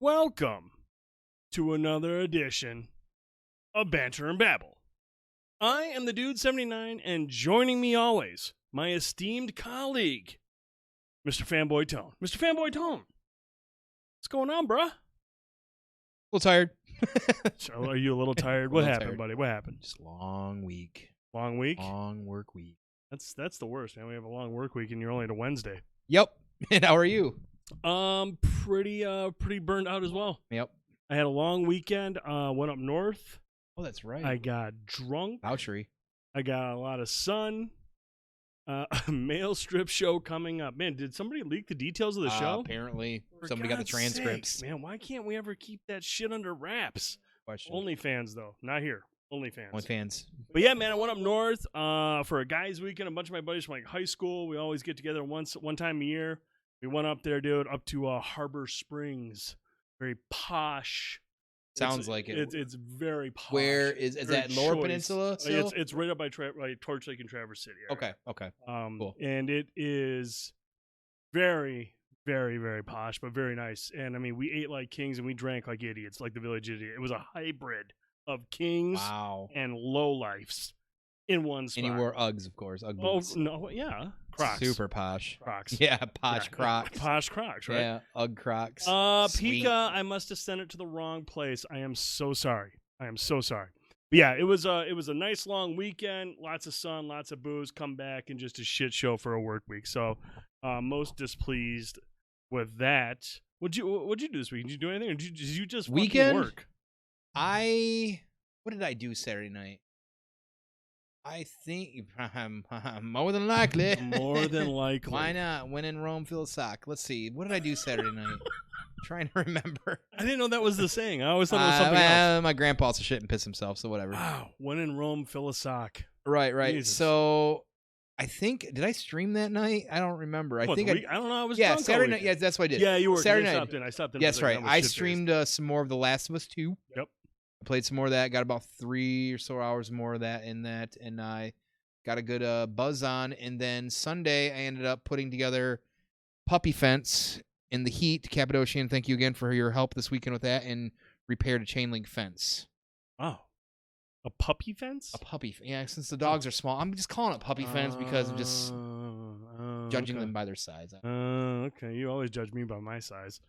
Welcome to another edition of Banter and Babble. I am the Dude 79, and joining me always, my esteemed colleague, Mr. Fanboy Tone. Mr. Fanboy Tone, what's going on, bruh? A little tired. So, are you a little tired? What happened, buddy? What happened? Just a long week. Long week? Long work week. That's the worst, man. We have a long work week, and you're only to Wednesday. Yep. And how are you? Pretty burned out as well. Yep. I had a long weekend. Went up north. Oh, that's right. I got drunk. Vouchery. I got a lot of sun. A mail strip show coming up. Man, did somebody leak the details of the show? Apparently, For somebody got the God's transcripts. sakes, man, why can't we ever keep that shit under wraps? Question. OnlyFans, though. Not here. OnlyFans. OnlyFans. But yeah, man, I went up north for a guys' weekend. A bunch of my buddies from like high school. We always get together one time a year. We went up there, dude, up to Harbor Springs. Very posh. Sounds like it. It's very posh. Where is that Lower Peninsula still? It's right up by Torch Lake and Traverse City. Area. Okay. Cool. And it is very, very, very posh, but very nice. And I mean, we ate like kings and we drank like idiots, like the village idiot. It was a hybrid of kings and lowlifes in one spot. And you wore Uggs, of course. Ugg boots. Oh, no, yeah. Crocs. Super posh. Crocs. Yeah, posh Crocs. Posh Crocs, right? Yeah, Ugg Crocs. Pika, I must have sent it to the wrong place. I am so sorry. But yeah, it was a nice long weekend, lots of sun, lots of booze, come back, and just a shit show for a work week. So, most displeased with that. What'd you do this week? Did you do anything, or did you just weekend work? What did I do Saturday night? I think more than likely. More than likely. Why not? When in Rome, fill a sock. Let's see. What did I do Saturday night? Trying to remember. I didn't know that was the saying. I always thought it was something else. My grandpa also shit and piss himself, so whatever. Wow. When in Rome, fill a sock. Right. Jesus. So I think, did I stream that night? I don't remember. I don't know. I was drunk Saturday night. Yeah, that's what I did. Yeah, you were. Saturday night. I stopped in. That's right. I streamed some more of The Last of Us 2. Yep. I played some more of that. Got about 3 or so hours more of that in that, and I got a good buzz on. And then Sunday, I ended up putting together Puppy Fence in the heat. Cappadocian, thank you again for your help this weekend with that, and repaired a chain link fence. Oh. A puppy fence? Yeah, since the dogs are small. I'm just calling it puppy fence because I'm just judging them by their size. Okay. You always judge me by my size.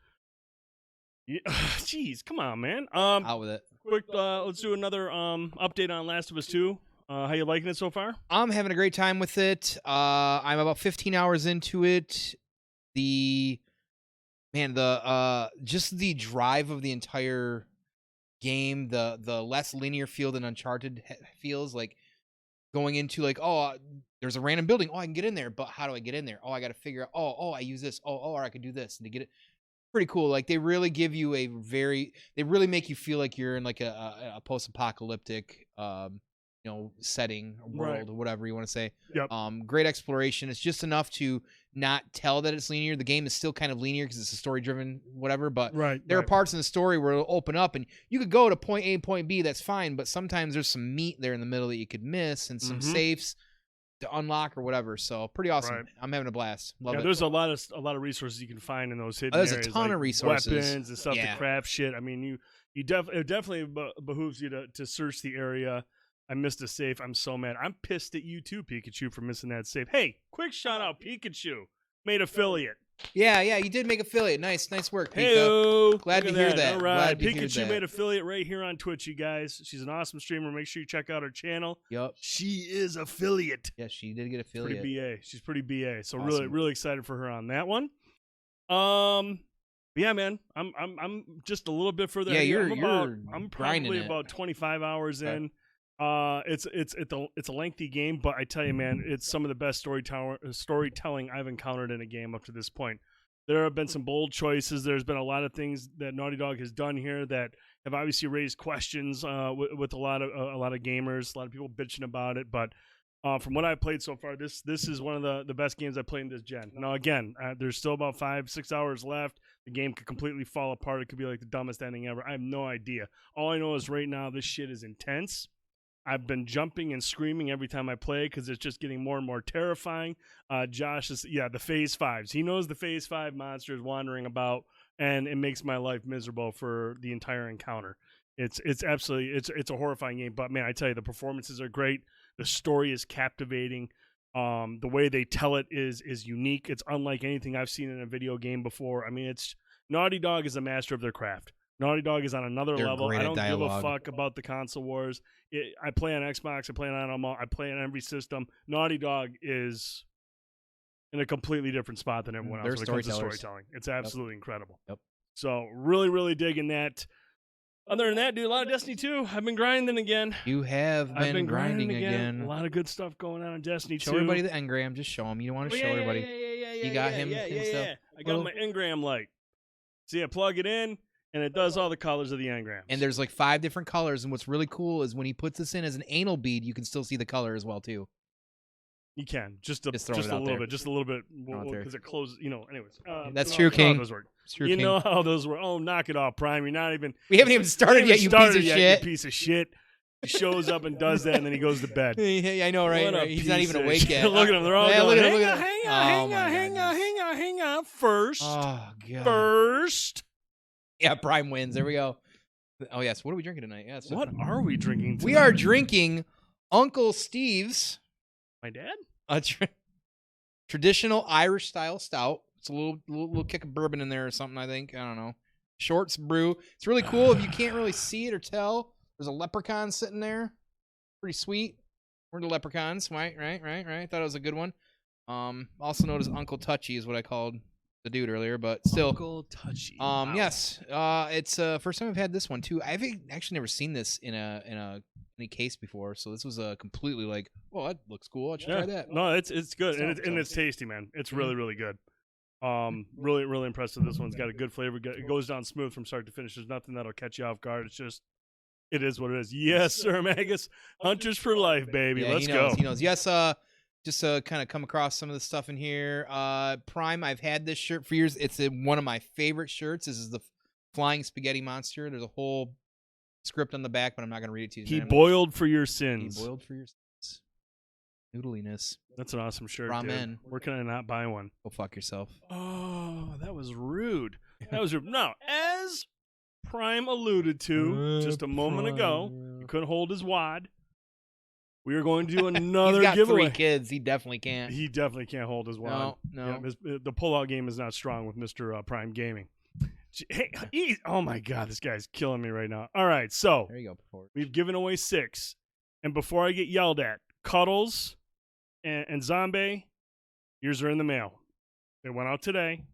Yeah. Jeez, come on, man. Out with it. Quick, let's do another update on Last of Us 2. How you liking it so far? I'm having a great time with it. I'm about 15 hours into it. Just the drive of the entire game, the less linear feel than Uncharted feels, like going into like, there's a random building. I can get in there, but how do I get in there? I got to figure out. I use this. Or I could do this, and to get it. Pretty cool. Like they really give you they really make you feel like you're in like a post-apocalyptic setting or world, or whatever you want to say. Yep. Great exploration. It's just enough to not tell that it's linear. The game is still kind of linear because it's a story driven whatever, but there are parts in the story where it'll open up and you could go to point A and point B, that's fine, but sometimes there's some meat there in the middle that you could miss and some safes to unlock or whatever. So pretty awesome. Right. I'm having a blast. Love it. There's a lot of resources you can find in those hidden areas. There's a ton of resources, weapons and stuff to craft shit. I mean, it definitely behooves you to search the area. I missed a safe. I'm so mad. I'm pissed at you too, Pikachu, for missing that safe. Hey, quick shout out, Pikachu, made affiliate. Yeah, you did make affiliate. Nice work, Pika. Hey-o. Glad to hear that. All right, Pikachu made affiliate right here on Twitch, you guys. She's an awesome streamer. Make sure you check out her channel. Yep. She is affiliate. Yeah, she did get affiliate. Pretty BA. She's pretty BA. So awesome. really excited for her on that one. Yeah, man. I'm just a little bit further. Yeah, I'm probably about 25 hours in. It's a lengthy game, but I tell you, man, it's some of the best storytelling I've encountered in a game up to this point. There have been some bold choices. There's been a lot of things that Naughty Dog has done here that have obviously raised questions with a lot of gamers, a lot of people bitching about it. But from what I've played so far, this is one of the best games I've played in this gen. Now, again, there's still about 5-6 hours left. The game could completely fall apart. It could be like the dumbest ending ever. I have no idea. All I know is right now this shit is intense. I've been jumping and screaming every time I play because it's just getting more and more terrifying. Josh is, the Phase 5s. He knows the Phase 5 monsters wandering about and it makes my life miserable for the entire encounter. It's absolutely it's a horrifying game, but man, I tell you, the performances are great. The story is captivating. The way they tell it is unique. It's unlike anything I've seen in a video game before. I mean, it's Naughty Dog is a master of their craft. Naughty Dog is on another level. I don't give a fuck about the console wars. I play on Xbox. I play I play on every system. Naughty Dog is in a completely different spot than everyone else when it comes to storytelling. It's absolutely incredible. Yep. So really, really digging that. Other than that, dude, a lot of Destiny 2. I've been grinding again. You have been grinding again. A lot of good stuff going on in Destiny 2. Show everybody the engram. Just show them. You don't want to show everybody. Yeah. You got him himself. I got my engram light. See, I plug it in, and it does all the colors of the engrams. And there's like 5 different colors. And what's really cool is when he puts this in as an anal bead, you can still see the color as well, too. You can just a little bit, because it closes. Anyways, that's true, King. You know how those work. Oh, knock it off, Prime. You're not even. We haven't even started yet. You piece of shit. He shows up and does that, and then he goes to bed. I know, right? He's not even awake yet. Look at him. They're all going, hang on. First. Oh, God. First. Yeah, Prime wins. There we go. Oh, yes. What are we drinking tonight? Yeah. What are we drinking tonight? We are drinking Uncle Steve's. My dad? A traditional Irish-style stout. It's a little kick of bourbon in there or something, I think. I don't know. Shorts brew. It's really cool. If you can't really see it or tell, there's a leprechaun sitting there. Pretty sweet. We're the leprechauns. Right. Thought it was a good one. Also known as Uncle Touchy is what I called the dude earlier, but still. Uncle Touchy. Wow. Yes. It's first time I've had this one too. I've actually never seen this in any case before, so this was a completely like, oh, that looks cool. I should try that. No, it's good and it's tasty, man. It's really, really good. Really, really impressed with this one. It's got a good flavor. It goes down smooth from start to finish. There's nothing that'll catch you off guard. It's just, it is what it is. Yes, sir, Magus. Hunters for life, baby. Yeah, Let's go. He knows. Yes, just kind of come across some of the stuff in here. Prime, I've had this shirt for years. It's one of my favorite shirts. This is the Flying Spaghetti Monster. There's a whole script on the back, but I'm not going to read it to you. He boiled for your sins. He boiled for your sins. Noodliness. That's an awesome shirt, Ramen. Dude. Where can I not buy one? Go fuck yourself. Oh, that was rude. That was rude. No, as Prime alluded to just a moment ago, he couldn't hold his wad. We are going to do another He's got giveaway. 3 kids. He definitely can't. He definitely can't hold his wad. No. Yeah, the pullout game is not strong with Mr. Prime Gaming. Hey, oh my God, this guy's killing me right now. All right, so there you go. We've given away 6, and before I get yelled at, Cuddles and Zombie, yours are in the mail. They went out today.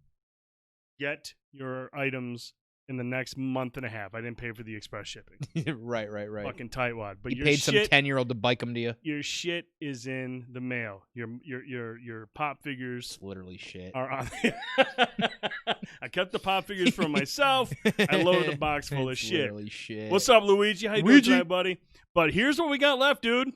Get your items in the next month and a half. I didn't pay for the express shipping. Right. Fucking tightwad. But you paid some 10-year-old to bike them to you. Your shit is in the mail. Your pop figures. It's literally shit. Are on. I kept the pop figures for myself. I loaded a box full of shit. Literally shit. What's up, Luigi? How you doing tonight, buddy? But here's what we got left, dude.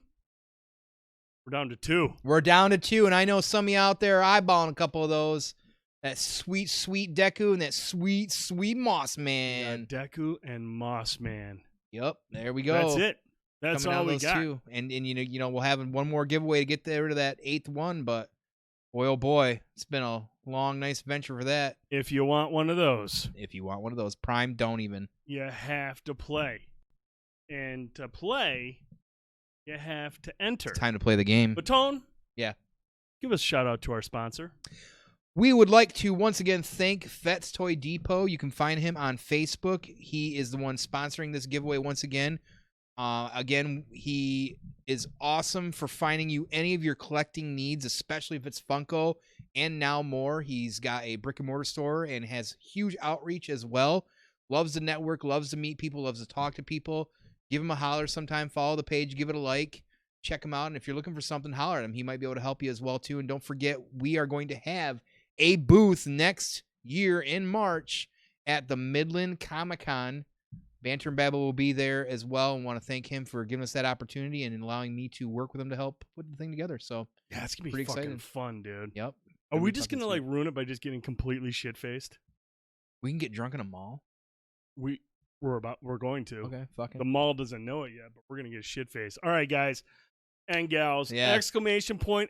We're down to 2. We're down to 2, and I know some of you out there are eyeballing a couple of those. That sweet, sweet Deku and that sweet, sweet Moss Man. Deku and Moss Man. Yep, there we go. That's it. That's all we got. Two. And you know we'll have one more giveaway to get rid of that 8th one, but boy oh boy, it's been a long, nice venture for that. If you want one of those, Prime, don't even. You have to play, and to play, you have to enter. It's time to play the game. But Tone, yeah, give a shout out to our sponsor. We would like to once again thank Fet's Toy Depot. You can find him on Facebook. He is the one sponsoring this giveaway once again. He is awesome for finding you any of your collecting needs, especially if it's Funko and now more. He's got a brick and mortar store and has huge outreach as well. Loves the network, loves to meet people, loves to talk to people. Give him a holler sometime. Follow the page, give it a like. Check him out. And if you're looking for something, holler at him. He might be able to help you as well, too. And don't forget, we are going to have a booth next year in March at the Midland Comic-Con. Banter and Babble will be there as well, and want to thank him for giving us that opportunity and allowing me to work with him to help put the thing together. So yeah, it's gonna be fucking exciting. Fun, dude. Yep. Are we just gonna like ruin it by just getting completely shit faced? We can get drunk in a mall. We're going to. Okay, fuck it. The mall doesn't know it yet, but we're gonna get shit faced. All right, guys and gals. Yeah. !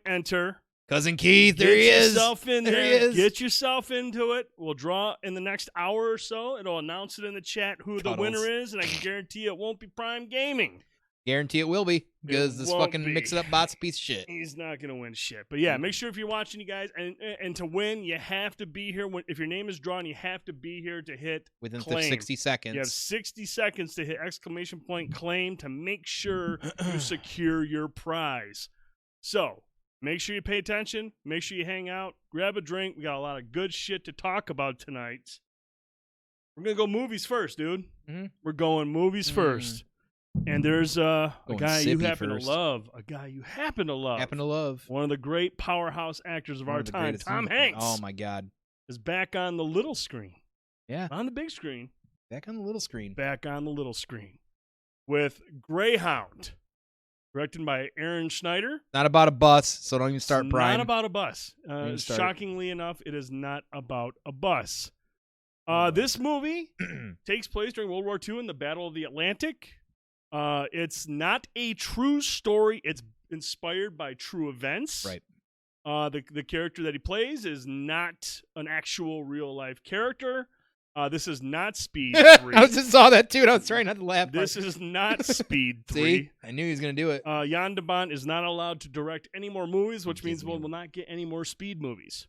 Enter. Cousin Keith, there he is. Get yourself in there. there. Get yourself into it. We'll draw in the next hour or so. It'll announce it in the chat who the winner is, and I can guarantee it won't be Prime Gaming. Guarantee it will be, because this fucking mix-it-up bot's a piece of shit. He's not going to win shit. But yeah, make sure if you're watching, you guys, and to win, you have to be here. If your name is drawn, you have to be here to hit within claim. 60 seconds. You have 60 seconds to hit exclamation point claim to make sure you secure your prize. So make sure you pay attention. Make sure you hang out. Grab a drink. We got a lot of good shit to talk about tonight. We're going to go movies first, dude. Mm-hmm. We're going movies first. And there's a guy you happen to love. A guy you happen to love. One of the great powerhouse actors of our time, Tom Hanks. Oh, my God. Is back on the little screen. Yeah. On the big screen. Back on the little screen. Back on the little screen. With Greyhound. Directed by Aaron Schneider. Not about a bus, so don't even start, Brian. Not about a bus. Shockingly enough, it is not about a bus. This movie takes place during World War II in the Battle of the Atlantic. It's not a true story. It's inspired by true events. Right. The character that he plays is not an actual real life character. This is not Speed 3. I just saw that too, and I was trying not to laugh. This is not Speed 3. See? I knew he was going to do it. Jan de Bont is not allowed to direct any more movies, which means we'll not get any more Speed movies.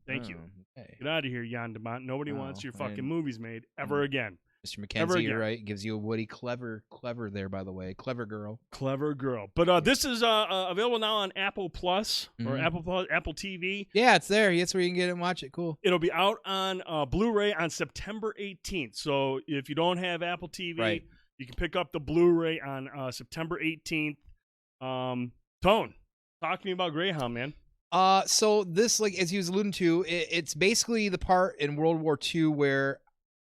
Thank you. Okay. Get out of here, Jan de Bont. Nobody wants your fucking movies made ever again. Mr. McKenzie, you're right. Gives you a Woody clever there, by the way. Clever girl. But this is available now on Apple Plus or Apple TV. Yeah, it's there. That's where you can get it and watch it. Cool. It'll be out on Blu-ray on September 18th. So if you don't have Apple TV, you can pick up the Blu-ray on September 18th. Tone, talk to me about Greyhound, man. So this, like as he was alluding to, it's basically the part in World War II where.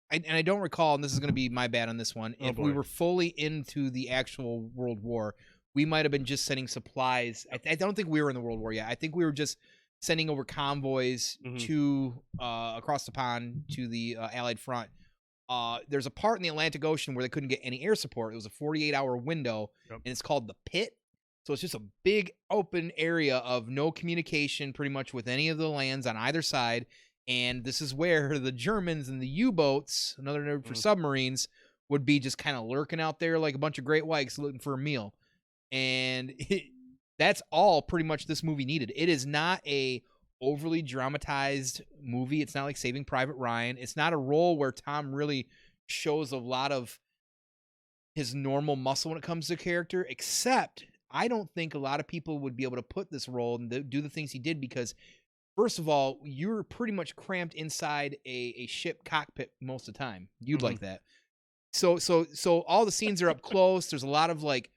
I don't recall, and this is going to be my bad on this one, if we were fully into the actual World War, we might have been just sending supplies. I don't think we were in the World War yet. I think we were just sending over convoys to across the pond to the Allied front. There's a part in the Atlantic Ocean where they couldn't get any air support. It was a 48-hour window, and it's called the Pit. So it's just a big open area of no communication pretty much with any of the lands on either side. And this is where the Germans and the U-boats, another name for submarines, would be just kind of lurking out there like a bunch of great whites looking for a meal. And that's all pretty much this movie needed. It is not a overly dramatized movie. It's not like Saving Private Ryan. It's not a role where Tom really shows a lot of his normal muscle when it comes to character, except I don't think a lot of people would be able to put this role and do the things he did because first of all, you're pretty much cramped inside a ship cockpit most of the time. You'd like that. So all the scenes are up close. There's a lot of like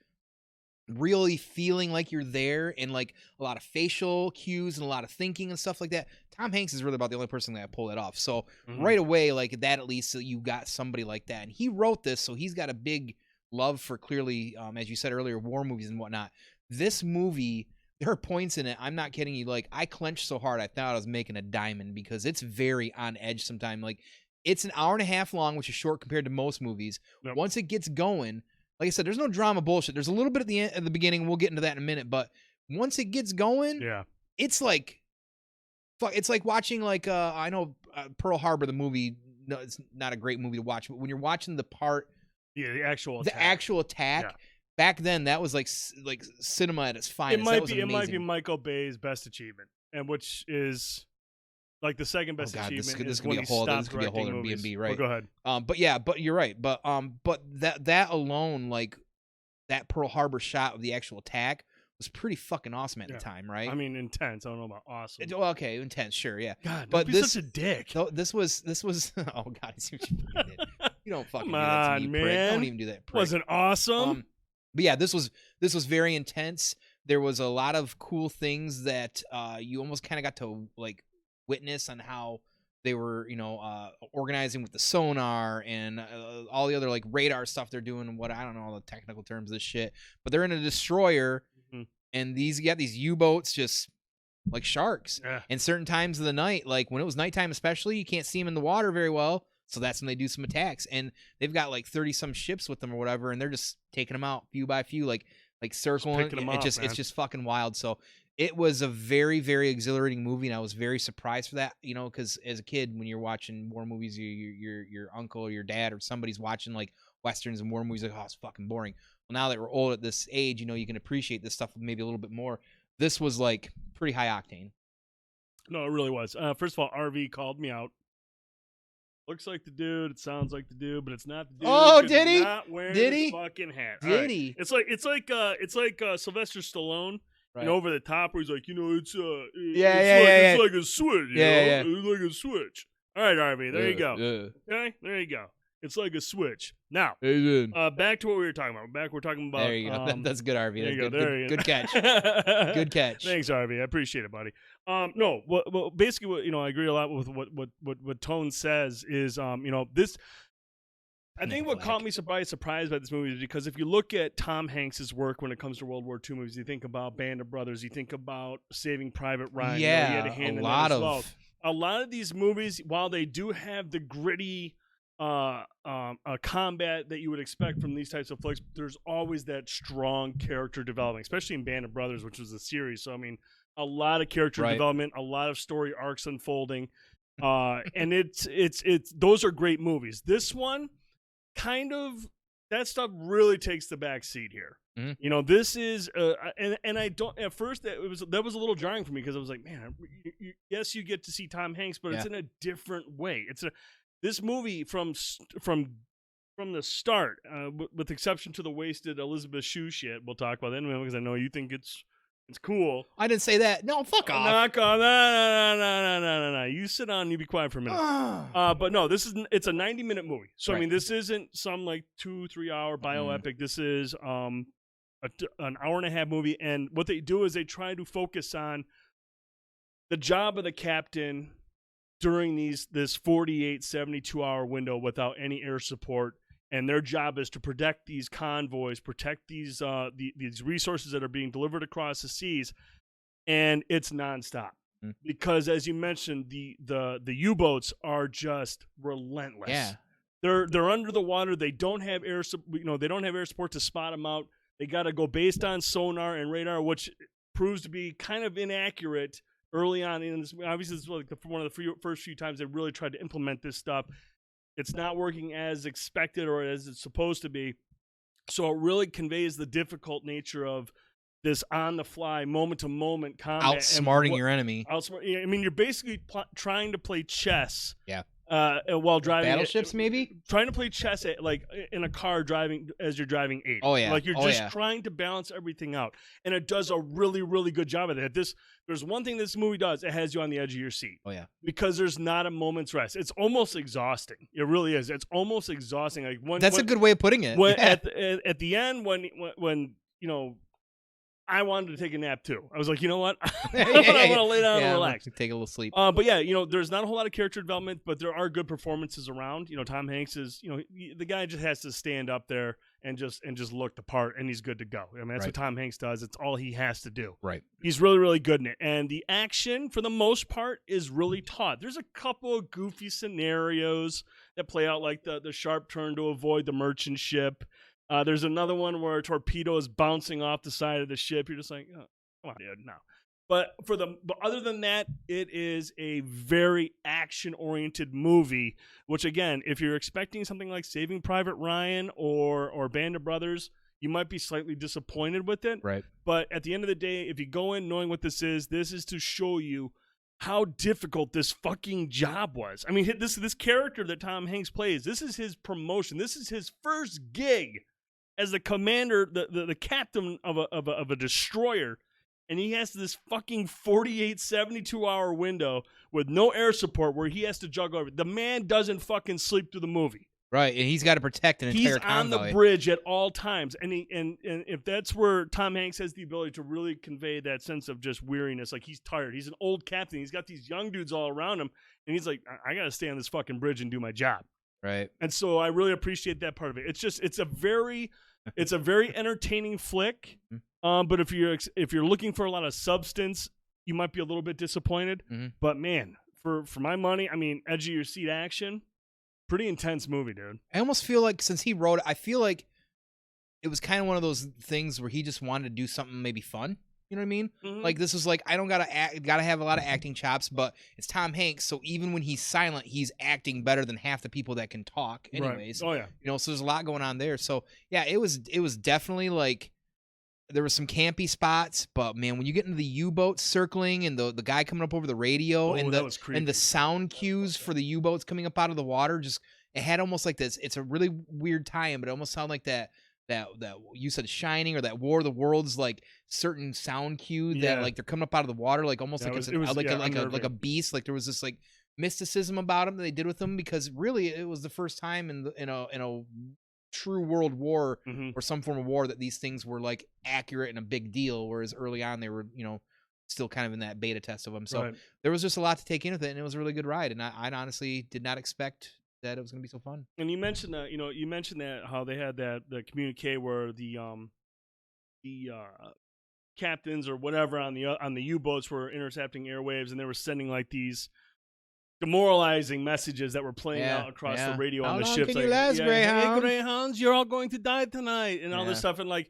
really feeling like you're there and like a lot of facial cues and a lot of thinking and stuff like that. Tom Hanks is really about the only person that pull that off. So right away, like that, at least you got somebody like that. And he wrote this, so he's got a big love for clearly, as you said earlier, war movies and whatnot. This movie, there are points in it, I'm not kidding you, like I clenched so hard I thought I was making a diamond because it's very on edge sometimes. Like it's an hour and a half long, which is short compared to most movies. Yep. Once it gets going, like I said, there's no drama bullshit. There's a little bit at the end, at the beginning. We'll get into that in a minute. But once it gets going, it's like, fuck. It's like watching like I know Pearl Harbor, the movie. No, it's not a great movie to watch. But when you're watching the part, the actual attack. Yeah. Back then, that was like cinema at its finest. It might be Michael Bay's best achievement, and which is like the second best achievement. This could be a whole B&B, right? Go ahead. But you're right. But that alone, like that Pearl Harbor shot of the actual attack was pretty fucking awesome at the time, right? I mean, intense. I don't know about awesome. Okay, intense, sure, yeah. God, but don't be such a dick. This was. Oh God, I see what you did. You don't fucking do that to me, man. Prick. Don't even do that. Prick. Wasn't awesome. But yeah, this was very intense. There was a lot of cool things that you almost kind of got to like witness on how they were, organizing with the sonar and all the other like radar stuff they're doing. What I don't know all the technical terms of this shit, but they're in a destroyer, and you got these U-boats just like sharks. Yeah. And certain times of the night, like when it was nighttime, especially, you can't see them in the water very well. So that's when they do some attacks, and they've got like 30 some ships with them or whatever, and they're just taking them out few by few. Like like circling. It's just fucking wild. So it was a very, very exhilarating movie, and I was very surprised for that. You know, because as a kid, when you're watching war movies, your uncle or your dad or somebody's watching like westerns and war movies, like, oh, it's fucking boring. Well, now that we're old at this age, you know, you can appreciate this stuff maybe a little bit more. This was like pretty high octane. No, it really was. First of all, RV called me out. Looks like the dude. It sounds like the dude, but it's not the dude. Oh, did he? Not wearing the fucking hat. Did he? It's like Sylvester Stallone. Right. You know, over the top, where he's like, you know, it's like a switch. It's like a switch. All right, RV. There you go. Yeah. Okay, there you go. It's like a switch. Now, back to what we were talking about. We're talking about. There you go. That's good, RV. There you go. Good catch. Good catch. Thanks, RV. I appreciate it, buddy. No, well, basically, I agree a lot with what Tone says. Is this. I think what caught me surprised by this movie is because if you look at Tom Hanks's work when it comes to World War II movies, you think about Band of Brothers, you think about Saving Private Ryan. Yeah, he had a hand in that as well. A lot of these movies, while they do have the gritty combat that you would expect from these types of flicks, there's always that strong character development, especially in Band of Brothers, which was a series. So I mean, a lot of character development, a lot of story arcs unfolding, and it's those are great movies. This one, kind of, that stuff really takes the back seat here. Mm-hmm. You know, this is and I don't, at first that was a little jarring for me because I was like, man, yes, you get to see Tom Hanks, but it's in a different way. This movie from the start, with exception to the wasted Elizabeth Shue shit, we'll talk about that anyway because I know you think it's cool. I didn't say that. No, fuck off. Knock on. No. You sit down and you be quiet for a minute. But no, it's a 90-minute movie. So I mean, this isn't some like 2-3 hour bioepic. This is an hour and a half movie, and what they do is they try to focus on the job of the captain during this 48, 72-hour window without any air support. And their job is to protect these convoys, protect these resources that are being delivered across the seas, and it's nonstop. Because, as you mentioned, the U-boats are just relentless. Yeah, they're under the water. They don't have air support to spot them out. They got to go based on sonar and radar, which proves to be kind of inaccurate early on in this. Obviously, this is like one of the first few times they really tried to implement this stuff. It's not working as expected or as it's supposed to be. So it really conveys the difficult nature of this on-the-fly, moment-to-moment combat. Outsmarting your enemy. I mean, you're basically trying to play chess. Yeah. While driving battleships, maybe trying to play chess like in a car driving as you're driving 8. Oh yeah, like you're just trying to balance everything out, and it does a really, really good job of that. There's one thing this movie does: it has you on the edge of your seat. Oh yeah, because there's not a moment's rest. It's almost exhausting. It really is. It's almost exhausting. Like that's a good way of putting it. At the end, when I wanted to take a nap too. I was like, you know what? I want to lay down and relax. Take a little sleep. But yeah, there's not a whole lot of character development, but there are good performances around. Tom Hanks is, the guy just has to stand up there and just look the part, and he's good to go. I mean, that's what Tom Hanks does. It's all he has to do. Right. He's really, really good in it. And the action, for the most part, is really taut. There's a couple of goofy scenarios that play out, like the sharp turn to avoid the merchant ship. There's another one where a torpedo is bouncing off the side of the ship. You're just like, oh, come on, dude, no. But other than that, it is a very action-oriented movie. Which, again, if you're expecting something like Saving Private Ryan or Band of Brothers, you might be slightly disappointed with it. Right. But at the end of the day, if you go in knowing what this is to show you how difficult this fucking job was. I mean, this character that Tom Hanks plays, this is his promotion. This is his first gig as the commander, the captain of a destroyer, and he has this fucking 48, 72-hour window with no air support where he has to juggle everything. The man doesn't fucking sleep through the movie. Right, and he's got to protect an entire convoy. He's on the bridge at all times, and if that's where Tom Hanks has the ability to really convey that sense of just weariness, like he's tired. He's an old captain. He's got these young dudes all around him, and he's like, I got to stay on this fucking bridge and do my job. Right. And so I really appreciate that part of it. It's a very entertaining flick. But if you're looking for a lot of substance, you might be a little bit disappointed. Mm-hmm. But man, for my money, I mean, edge of your seat action, pretty intense movie, dude. I almost feel like since he wrote it, I feel like it was kind of one of those things where he just wanted to do something maybe fun. You know what I mean? Mhm. Like, this was like, I don't gotta have a lot of acting chops, but it's Tom Hanks, so even when he's silent, he's acting better than half the people that can talk anyways. Right. Oh yeah. You know, so there's a lot going on there. So yeah, it was definitely like, there were some campy spots, but man, when you get into the U-boat circling and the guy coming up over the radio and that was creepy. the sound cues for the U-boats coming up out of the water, just, it had almost like this. It's a really weird tie-in, but it almost sounded like that you said Shining or that War of the Worlds, like certain sound cue that like they're coming up out of the water, like almost like like a beast. Like there was this like mysticism about them that they did with them, because really it was the first time in a true world war or some form of war that these things were like accurate and a big deal, whereas early on they were, you know, still kind of in that beta test of them. So there was just a lot to take in with it, and it was a really good ride, and I honestly did not expect that it was going to be so fun. And you mentioned that, that how they had the communique where the captains or whatever on the U-boats were intercepting airwaves, and they were sending like these demoralizing messages that were playing out across the radio on the ships. Can you last, Greyhound? Hey, Greyhounds, you're all going to die tonight, and all this stuff. And like,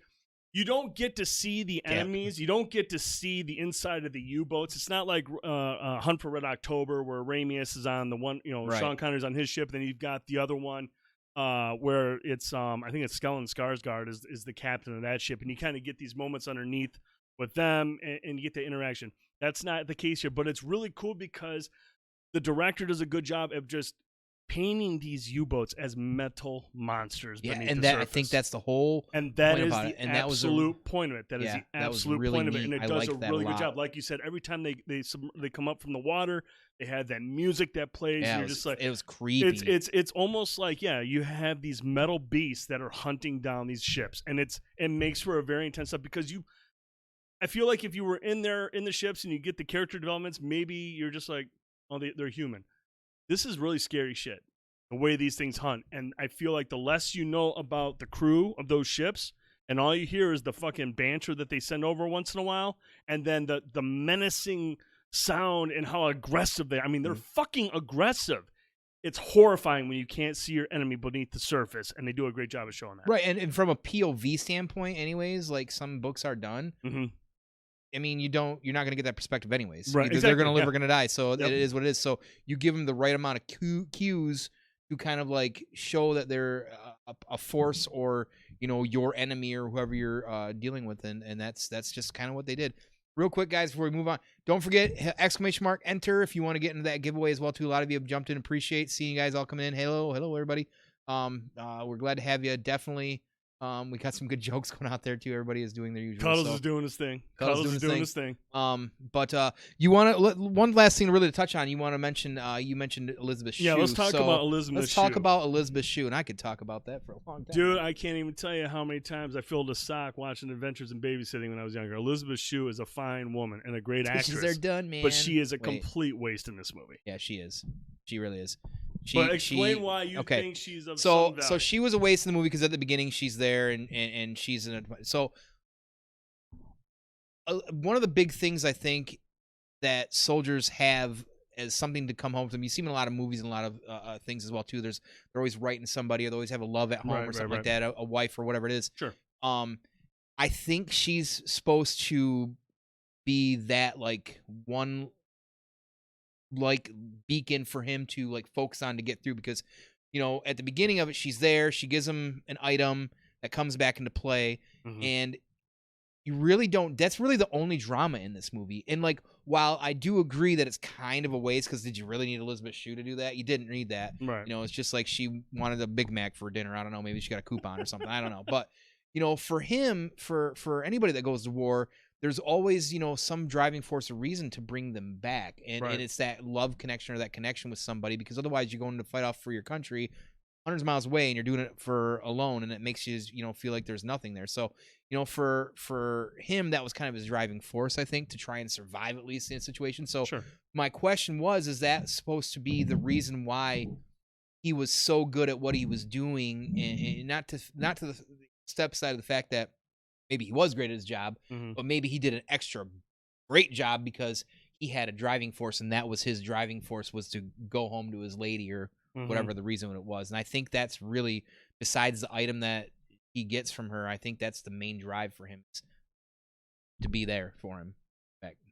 you don't get to see the enemies. You don't get to see the inside of the U-boats. It's not like Hunt for Red October, where Ramius is on the one, Sean Connery's on his ship. Then you've got the other one where it's, I think it's Stellan Skarsgård is the captain of that ship. And you kind of get these moments underneath with them, and you get the interaction. That's not the case here, but it's really cool because the director does a good job of just painting these U-boats as metal monsters. Yeah, beneath and the that surface. I think that's the whole and that point is about the it. And absolute point of it. That is the absolute really point of it, and it I does a liked that really a good lot. job. Like you said, every time they come up from the water, they have that music that plays. Yeah, you're just like, it was creepy. It's almost like, you have these metal beasts that are hunting down these ships, and it makes for a very intense stuff, because I feel like if you were in the ships and you get the character developments, maybe you're just like, oh, they're human. This is really scary shit, the way these things hunt. And I feel like the less you know about the crew of those ships, and all you hear is the fucking banter that they send over once in a while, and then the menacing sound and how aggressive they're fucking aggressive. It's horrifying when you can't see your enemy beneath the surface, and they do a great job of showing that. Right, and from a POV standpoint, anyways, like some books are done. I mean, you're not going to get that perspective anyways. Right, Either they're going to live or going to die. So it is what it is. So you give them the right amount of cues to kind of like show that they're a force, or, your enemy or whoever you're dealing with. And that's just kind of what they did. Real quick, guys, before we move on, don't forget, !enter if you want to get into that giveaway as well, too. A lot of you have jumped in. Appreciate seeing you guys all coming in. Hello, everybody. We're glad to have you. Definitely. We got some good jokes going out there too. Everybody is doing their usual. Cuddles is doing his thing. Cuddles is doing his thing. But you want to one last thing really to touch on. You want to mention? You mentioned Elizabeth Shue. Yeah, let's talk about Elizabeth. Let's talk about Elizabeth Shue, and I could talk about that for a long time. Dude, I can't even tell you how many times I filled a sock watching Adventures in Babysitting when I was younger. Elizabeth Shue is a fine woman and a great actress. They're done, man. But she is a complete waste in this movie. Yeah, she is. She really is. But explain why you think she's of some value. So she was a waste in the movie because at the beginning she's there and she's in a so one of the big things I think that soldiers have as something to come home to them. You see them in a lot of movies and a lot of things as well too. They're always writing somebody, or they always have a love at home or something like that, a wife or whatever it is. Sure. I think she's supposed to be that like one like beacon for him to like focus on to get through, because at the beginning of it she's there, she gives him an item that comes back into play, and you really don't, that's really the only drama in this movie. And like, while I do agree that it's kind of a waste, because did you really need Elizabeth Shue to do that? You didn't need that, right? It's just like she wanted a Big Mac for dinner. I don't know, maybe she got a coupon or something. I don't know, but for him, for anybody that goes to war, there's always, some driving force or reason to bring them back. And it's that love connection, or that connection with somebody, because otherwise you're going to fight off for your country hundreds of miles away and you're doing it for alone, and it makes you, feel like there's nothing there. So, for him, that was kind of his driving force, I think, to try and survive at least in a situation. So my question is that supposed to be the reason why he was so good at what he was doing, and not to the step side of the fact that maybe he was great at his job, but maybe he did an extra great job because he had a driving force, and that was his driving force, was to go home to his lady or whatever the reason it was. And I think that's really, besides the item that he gets from her, I think that's the main drive for him, to be there for him.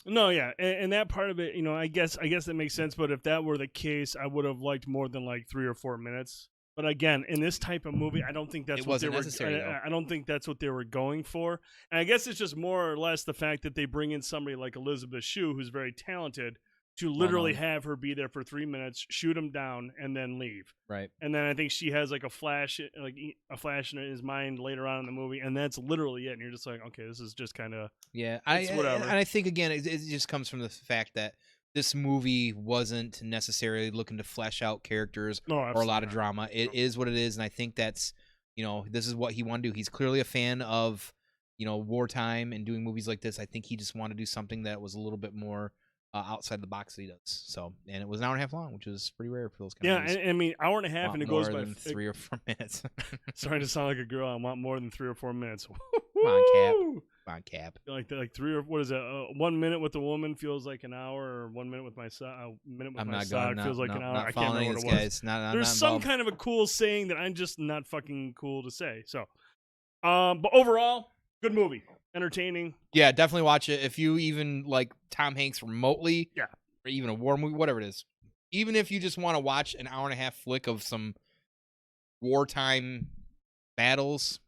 No, yeah, and that part of it, I guess that makes sense. But if that were the case, I would have liked more than like 3 or 4 minutes. But again, in this type of movie, I don't think that's what they were. I don't think that's what they were going for. And I guess it's just more or less the fact that they bring in somebody like Elizabeth Shue, who's very talented, to literally have her be there for 3 minutes, shoot him down, and then leave. Right. And then I think she has like a flash in his mind later on in the movie, and that's literally it. And you're just like, okay, this is just kind of whatever. And I think again, it just comes from the fact that this movie wasn't necessarily looking to flesh out characters or a lot of drama. It is what it is, and I think that's this is what he wanted to do. He's clearly a fan of wartime and doing movies like this. I think he just wanted to do something that was a little bit more outside the box that he does. So, and it was an hour and a half long, which is pretty rare for those kind of movies. Yeah, I mean, hour and a half, and it goes by 3 or 4 minutes. Starting to sound like a girl. I want more than 3 or 4 minutes. Come on, Cap. Like 3 or what is it? 1 minute with the woman feels like an hour, or 1 minute with my son. Feels like an hour. I can't remember what it was. There's some kind of a cool saying that I'm just not fucking cool to say. So, but overall, good movie. Entertaining. Yeah, definitely watch it. If you even like Tom Hanks remotely, or even a war movie, whatever it is, even if you just want to watch an hour and a half flick of some wartime battles,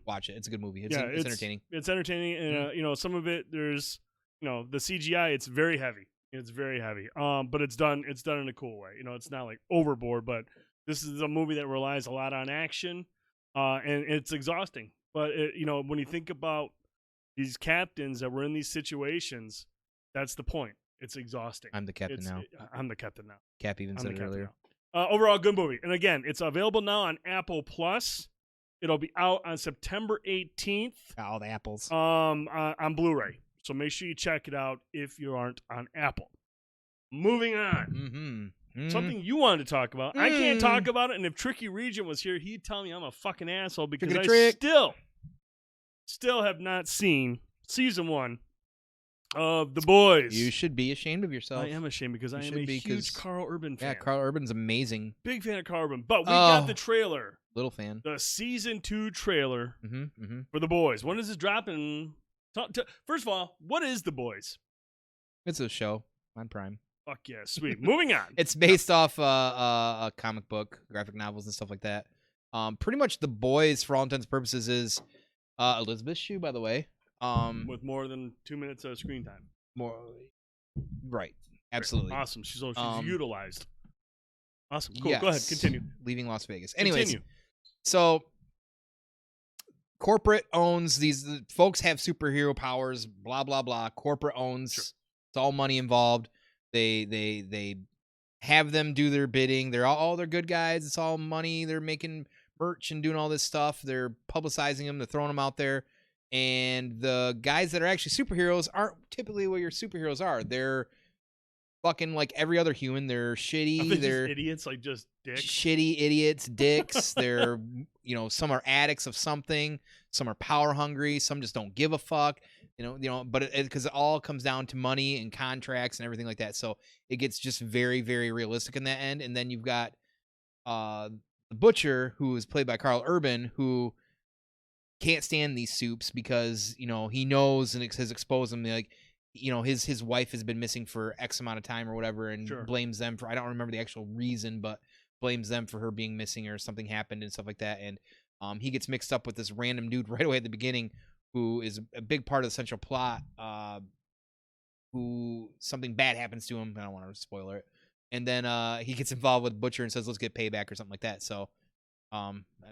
watch it. It's a good movie. It's entertaining. It's entertaining, and some of it there's the CGI. It's very heavy. But it's done in a cool way. It's not like overboard, but this is a movie that relies a lot on action, and it's exhausting. But when you think about these captains that were in these situations, that's the point. It's exhausting. I'm the captain now. I'm the captain now. Cap even said it earlier. Overall, good movie. And again, it's available now on Apple Plus. It'll be out on September 18th. All the apples. On Blu-ray. So make sure you check it out if you aren't on Apple. Moving on. Something you wanted to talk about. I can't talk about it, and if Tricky Regent was here, he'd tell me I'm a fucking asshole because I still have not seen season 1 of The Boys. You should be ashamed of yourself. I am ashamed because I am a huge Carl Urban fan. Yeah, Carl Urban's amazing. Big fan of Carl Urban. But we got the trailer. Little fan. The season 2 trailer for The Boys. When is this dropping? First of all, what is The Boys? It's a show on Prime. Fuck yeah, sweet. Moving on. It's based off a comic book, graphic novels, and stuff like that. Pretty much The Boys, for all intents and purposes, is Elizabeth Shue, by the way. With more than 2 minutes of screen time. Right. Absolutely. Awesome. She's utilized. Awesome. Cool. Yes. Go ahead. Continue. Leaving Las Vegas. Anyways, so corporate owns these folks have superhero powers, blah, blah, blah. Corporate owns. Sure. It's all money involved. They have them do their bidding. They're all they're good guys. It's all money. They're making merch and doing all this stuff. They're publicizing them. They're throwing them out there. And the guys that are actually superheroes aren't typically what your superheroes are. They're fucking like every other human. They're shitty. They're idiots, like just dicks. Shitty idiots, dicks. They're some are addicts of something. Some are power hungry. Some just don't give a fuck. But because it all comes down to money and contracts and everything like that. So it gets just very, very realistic in that end. And then you've got the Butcher, who is played by Carl Urban, who can't stand these soups because he knows and has exposed them. Like his wife has been missing for X amount of time or whatever, and blames them for, I don't remember the actual reason, but blames them for her being missing or something happened and stuff like that. And he gets mixed up with this random dude right away at the beginning who is a big part of the central plot. Who something bad happens to him. I don't want to spoiler it. And then he gets involved with Butcher and says, "Let's get payback" or something like that. So.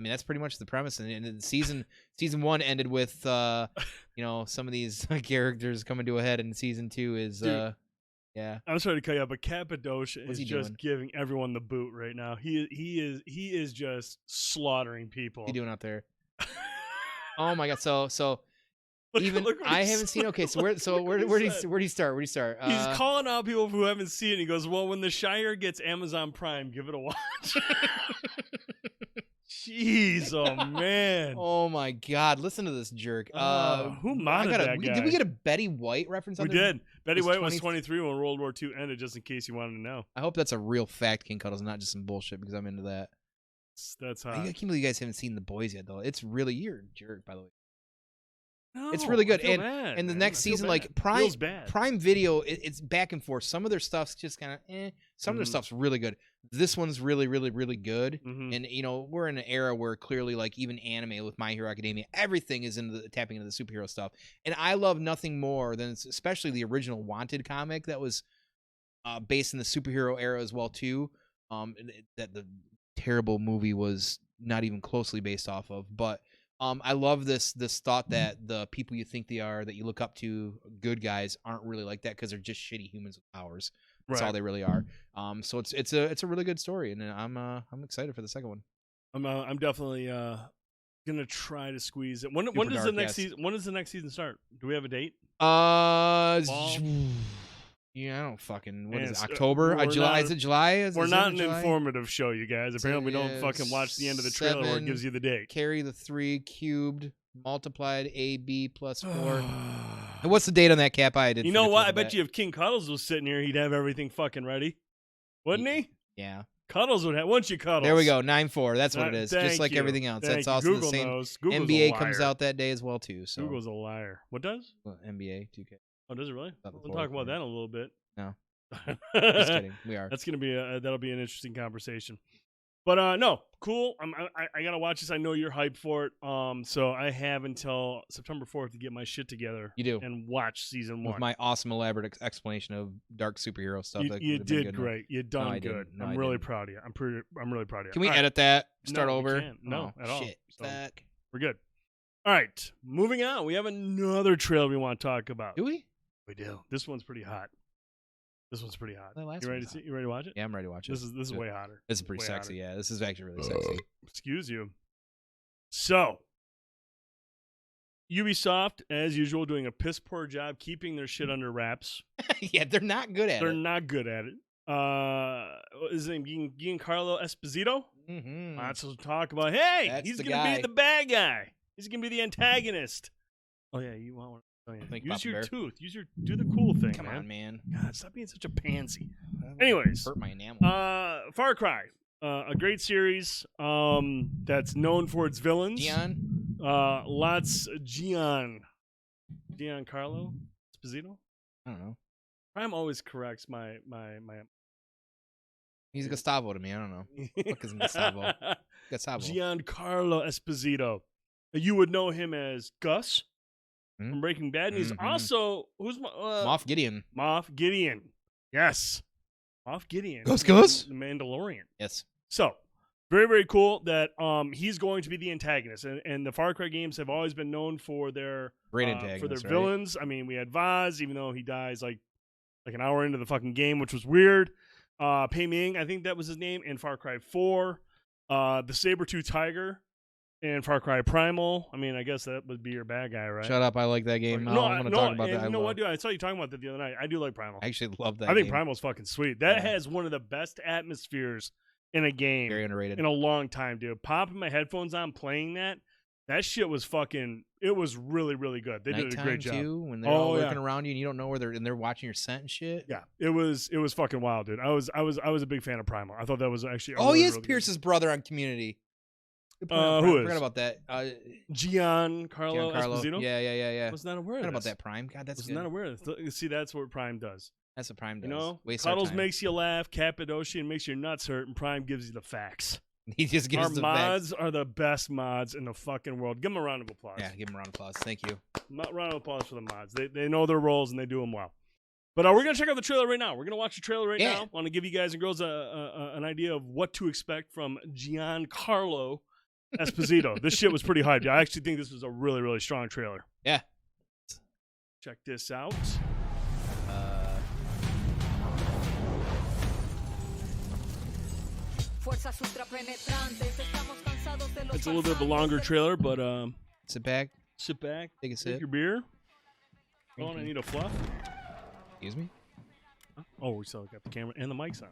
That's pretty much the premise, and season 1 ended with some of these characters coming to a head, and season 2 is yeah. I'm sorry to cut you off, but Cappadocia is just giving everyone the boot right now. He is just slaughtering people. What are you doing out there? Oh my god! So look I haven't seen. Okay, so where do you start? He's calling out people who haven't seen it. He goes, "Well, when The Shire gets Amazon Prime, give it a watch." Jeez, oh man! Oh my god! Listen to this jerk. Who modded that guy? Did we get a Betty White reference? We did. Betty White was 23 when World War II ended. Just in case you wanted to know. I hope that's a real fact, King Cuddles, not just some bullshit because I'm into that. That's I hot. can't believe you guys haven't seen The Boys yet, though. It's really you're a jerk, by the way. No, It's really good. I feel And bad, and the man. next I feel season, bad. like Feels bad. Prime Video, it's back and forth. Some of their stuff's just kind of Some of their stuff's really good. This one's really, really, really good. And you know, we're in an era where clearly, like even anime with My Hero Academia, everything is tapping into the superhero stuff. And I love nothing more than, especially the original Wanted comic that was based in the superhero era as well too. That the terrible movie was not even closely based off of, but. I love this thought that the people you think they are, that you look up to, good guys, aren't really like that because they're just shitty humans with powers. That's all they really are. So it's a really good story, and I'm excited for the second one. I'm definitely gonna try to squeeze it. When does the next season? When does the next season start? Do we have a date? Yeah, I don't fucking. What is it? October? July? Is it July? We're not an informative show, you guys. Apparently, we don't fucking watch the end of the trailer where it gives you the date. Carry the 3 cubed multiplied AB plus 4. And what's the date on that, Cap? I did. You know what? I bet you if King Cuddles was sitting here, he'd have everything fucking ready, wouldn't he? Yeah. Cuddles would have. Once you Cuddles. There we go. 9/4. That's what it is. Just like everything else. That's also Google the same. knows. Google's NBA comes out that day as well too. So Google's a liar. What does? NBA 2K. Oh, does it really? We'll talk about that in a little bit. No. Just kidding. We are. That's gonna be that'll be an interesting conversation. But no, cool. I gotta watch this. I know you're hyped for it. So I have until September 4th to get my shit together. You do. And watch season 1 with my awesome elaborate explanation of dark superhero stuff. You did great. You done good. I'm really proud of you. I'm really proud of you. Can we edit that? Start over? No, at all. Shit. So we're good. All right, moving on. We have another trailer we want to talk about. Do we? We do. This one's pretty hot. You ready to see? You ready to watch it? Yeah, I'm ready to watch it. This is way hotter. This is pretty sexy. Yeah, this is actually really sexy. Excuse you. So, Ubisoft, as usual, doing a piss poor job keeping their shit under wraps. Yeah, they're not good at it. They're not good at it. What is his name? Giancarlo Esposito. Lots of talk about. Hey, he's gonna be the bad guy. He's gonna be the antagonist. Oh yeah, you want one? Use your tooth. Do the cool thing. Come on, man. God, stop being such a pansy. Anyways, hurt my enamel. FarCry, a great series that's known for its villains. Giancarlo Esposito. I don't know. Prime always corrects my. He's a Gustavo to me. I don't know. What is Gustavo? Giancarlo Esposito. You would know him as Gus from Breaking Bad, and he's also Moff Gideon. Moff Gideon, yes, Moff Gideon. Gus, the Mandalorian. Yes. So very, very cool that he's going to be the antagonist, and the Far Cry games have always been known for their great antagonists, for their villains. I mean, we had Vaz, even though he dies like an hour into the fucking game, which was weird. Pei Ming, I think that was his name, in Far Cry 4. The Saber-Tooth Tiger. And Far Cry Primal. I mean, I guess that would be your bad guy, right? Shut up! I like that game. No, I'm going to talk about that. You know what, dude? I saw you talking about that the other night. I do like Primal. I actually love that. I think Primal's fucking sweet. That has one of the best atmospheres in a game. Very underrated. In a long time, dude. Popping my headphones on, playing that shit was fucking. It was really, really good. They did a great job. Too, when they're all lurking around you and you don't know where they're watching your scent and shit. Yeah, it was fucking wild, dude. I was a big fan of Primal. I thought that was actually. He is Pierce's brother on Community. Who I forgot about that. Giancarlo Esposito? Yeah. I was not aware of about that, Prime. God, that's good. Not aware of this. See, that's what Prime does. That's what Prime does. You know, Cuddles makes you laugh, Cappadocia makes your nuts hurt, and Prime gives you the facts. He just gives the mods are the best mods in the fucking world. Give them a round of applause. Yeah, give them a round of applause. Thank you. Round of applause for the mods. They know their roles and they do them well. But we're going to check out the trailer right now. We're going to watch the trailer right now. I want to give you guys and girls an idea of what to expect from Giancarlo Esposito. This shit was pretty hyped. I actually think this was a really, really strong trailer. Yeah. Check this out. It's a little bit of a longer trailer, but sit back, take a sip, your beer. Oh, I need a fluff. Excuse me. Oh, we still got the camera and the mics on.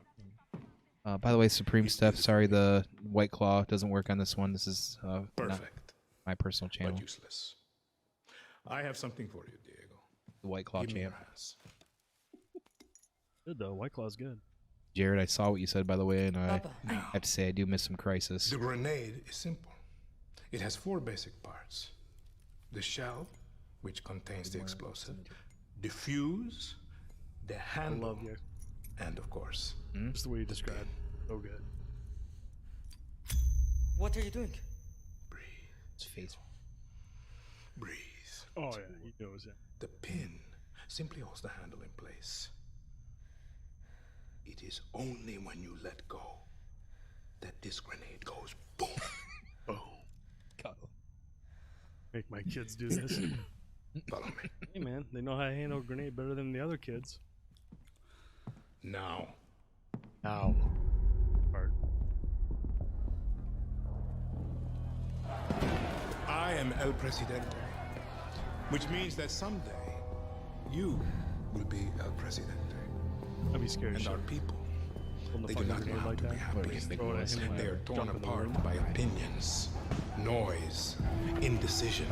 By the way, Supreme Steph, sorry the White Claw doesn't work on this one. This is perfect. My personal channel. But useless. I have something for you, Diego. The White Claw champ. Good though. White Claw's good. Jared, I saw what you said, by the way, and I Papa. have to say I do miss some Crisis. The grenade is simple. It has 4 basic parts. The shell, which contains the explosive. The fuse, the handle, love you. and of course, Just the way you described. So good. What are you doing? breathe. His face. Breathe. Oh yeah, he knows it. The pin simply holds the handle in place. It is only when you let go that this grenade goes boom. Boom. Make my kids do this. Follow me. Hey man, they know how to handle a grenade better than the other kids. Now. Ow. Part. I am El Presidente, which means that someday you will be El Presidente. I'd be scared. And our people, they do not know how to be happy. Throw it at him. They are torn apart by opinions, noise, indecision,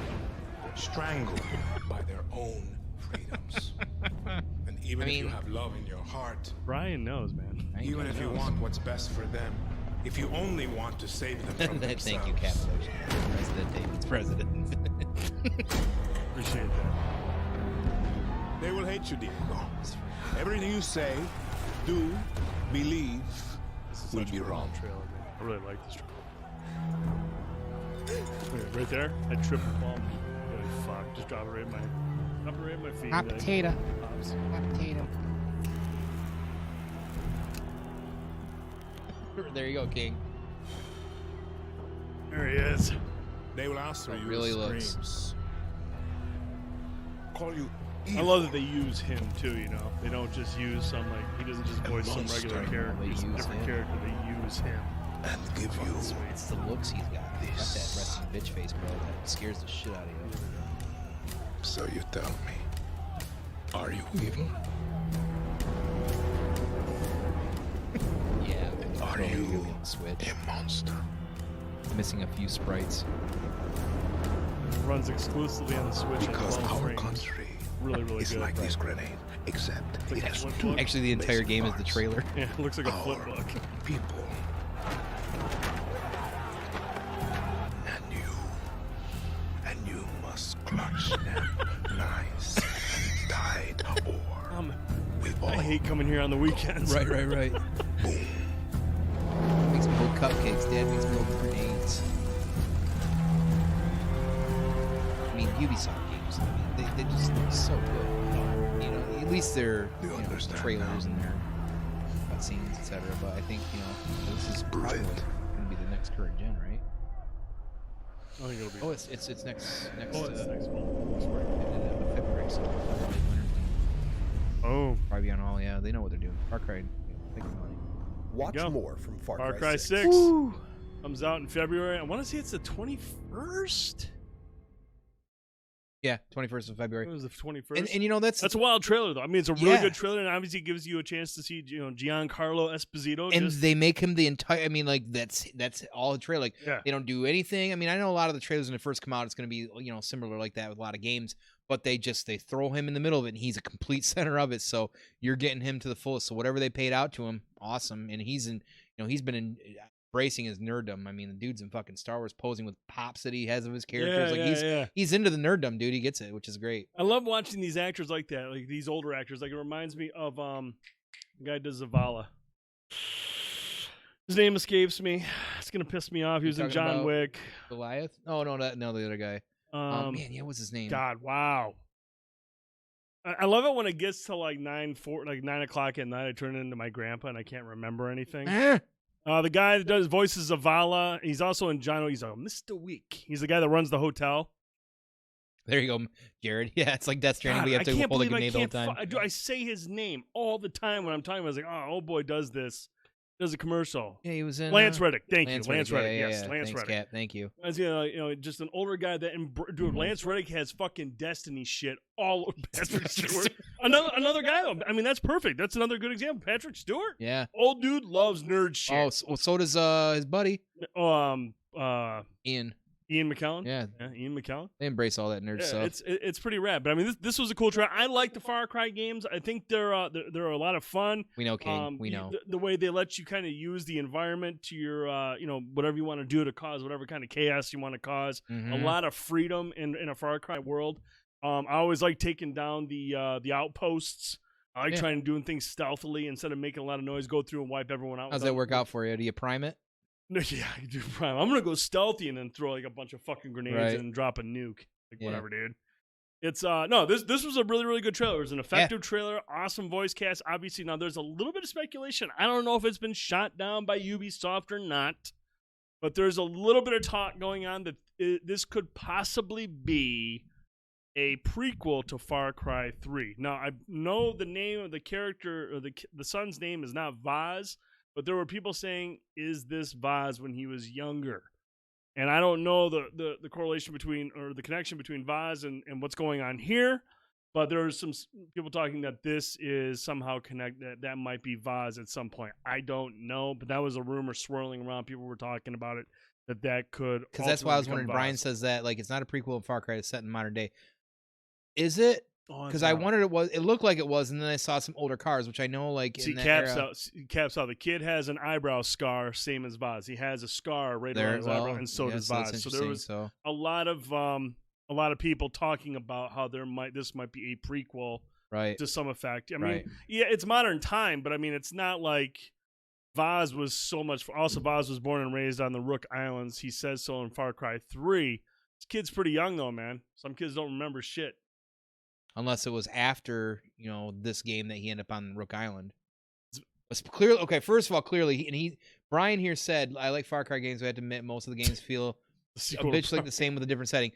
strangled by their own freedoms. And even if you have love in your heart, Brian knows, man. even if you want what's best for them, if you only want to save them from themselves, Thank you, Captain. President David's president. Appreciate that. they will hate you, Diego. Everything you say, do, believe, This is will such be a cool wrong. trailer, man. I really like this trailer. Wait, right there, I tripped and fall. Holy fuck! Just drop it right in my feet. Hot Like, potato. pops. Hot potato. There you go, King. There he is. They will answer It you really with looks- screams. Call you I evil. love that they use him too. You know, they don't just use some he doesn't just voice some regular monster. character. They He's a use different him. character. They use him. and give you It's the looks he's got. He's got that resting bitch face, bro. That scares the shit out of you. So you tell me, are you evil? Yeah. Are totally you gonna be on the Switch? a monster? Missing a few sprites. Runs exclusively on the Switch. at Because 12 our frames. country Really, really is good. like this grenade, except like it a has flip 2 book. Actually, the entire basic game is parts. the trailer. Yeah, it looks like a flip Our book. people. And you must clutch them nice and tight, or with all I hate coming here on the weekends. right. boom. Makes me hold cupcakes. Dad makes me hold grenades. I mean, Ubisoft games. I mean, they just look so good. You know, at least they're You understand trailers now. and their cutscenes, etc. But I think this is probably Brilliant. going to be the next current gen, right? I think it'll be. Oh, it's next Oh, it's next fall. February. So Oh, probably on all. Yeah, they know what they're doing. FarCry, take the money. Watch go. more from Far Far Cry, Cry 6. 6 comes out in February. I want to say it's the 21st. Yeah, 21st of It February. was the 21st. And you know that's a wild trailer, though. I mean, it's a really Yeah. good trailer, and obviously gives you a chance to see, Giancarlo Esposito. and just, they make him the entire. I mean, like that's all the trailer. Like yeah, they don't do anything. I mean, I know a lot of the trailers when it first come out, it's going to be similar like that with a lot of games. But they throw him in the middle of it, and he's a complete center of it. So you're getting him to the fullest. So whatever they paid out to him, awesome. And he's been embracing his nerddom. I mean, the dude's in fucking Star Wars posing with pops that he has of his characters. He's into the nerddom, dude. He gets it, which is great. I love watching these actors like that, like these older actors. Like it reminds me of the guy who does Zavala. His name escapes me. It's gonna piss me off. He You was in talking John about Wick. Goliath? Oh no, the other guy. Man, yeah, what's his name? God, wow. I love it when it gets to like 9 o'clock at night. I turn it into my grandpa and I can't remember anything. The guy that does voices of Zavala, he's also in John. He's Mr. Week. He's the guy that runs the hotel. There you go, Jared. Yeah, it's like Death Stranding. God, We have I to can't hold a believe I grenade the whole can't. time. I say his name all the time when I'm talking about. I was like, oh, old boy does this. Does a commercial. Yeah, he was in Lance Reddick. Thank Lance you, Lance Reddick. Reddick. Yeah, Yes, yeah. Lance Thanks, Reddick. Cap. Thank you. As just an older guy that dude. Lance Reddick has fucking Destiny shit all over Patrick Stewart. another guy though. I mean, that's perfect. That's another good example. Patrick Stewart. Yeah. Old dude loves nerd shit. Oh, so does his buddy Oh, Ian. Ian McKellen. Yeah, Ian McKellen. they embrace all that nerd stuff. It's pretty rad. But I mean, this was a cool trailer. I like the Far Cry games. I think they're a lot of fun. We know, King. We know the way they let you kind of use the environment to your whatever you want to do to cause whatever kind of chaos you want to cause. Mm-hmm. A lot of freedom in a Far Cry world. I always like taking down the outposts. I like trying to doing things stealthily instead of making a lot of noise. Go through and wipe everyone out. How's that work out for you? Do you prime it? No, yeah, I do prime. I'm gonna go stealthy and then throw like a bunch of fucking grenades and drop a nuke. Like whatever, dude. It's no, this was a really, really good trailer. It was an effective trailer, awesome voice cast. Obviously, now there's a little bit of speculation. I don't know if it's been shot down by Ubisoft or not, but there's a little bit of talk going on that this could possibly be a prequel to Far Cry 3. Now, I know the name of the character, or the son's name is not Vaz, but there were people saying, is this Vaz when he was younger? And I don't know the correlation between, or the connection between Vaz and what's going on here, but there's some people talking that this is somehow connected, that might be Vaz at some point. I don't know, but that was a rumor swirling around. People were talking about it, that could. Because that's why I was wondering, Brian says that, like, it's not a prequel of Far Cry, it's set in modern day. Is it? Because I wondered it looked like it was, and then I saw some older cars, which I know, like, in that era. Caps out. The kid has an eyebrow scar, same as Vaz. He has a scar right on his eyebrow, and so does Vaz. So there was a lot of people talking about how this might be a prequel, right, to some effect. I mean, yeah, it's modern time, but I mean, it's not like Vaz was so much. Also, Vaz was born and raised on the Rook Islands. He says so in Far Cry 3. This kid's pretty young though, man. Some kids don't remember shit. Unless it was after, this game that he ended up on Rook Island. It's clearly, okay, first of all, clearly, Brian here said, I like Far Cry games, but I have to admit most of the games feel a bitch like the same with a different setting.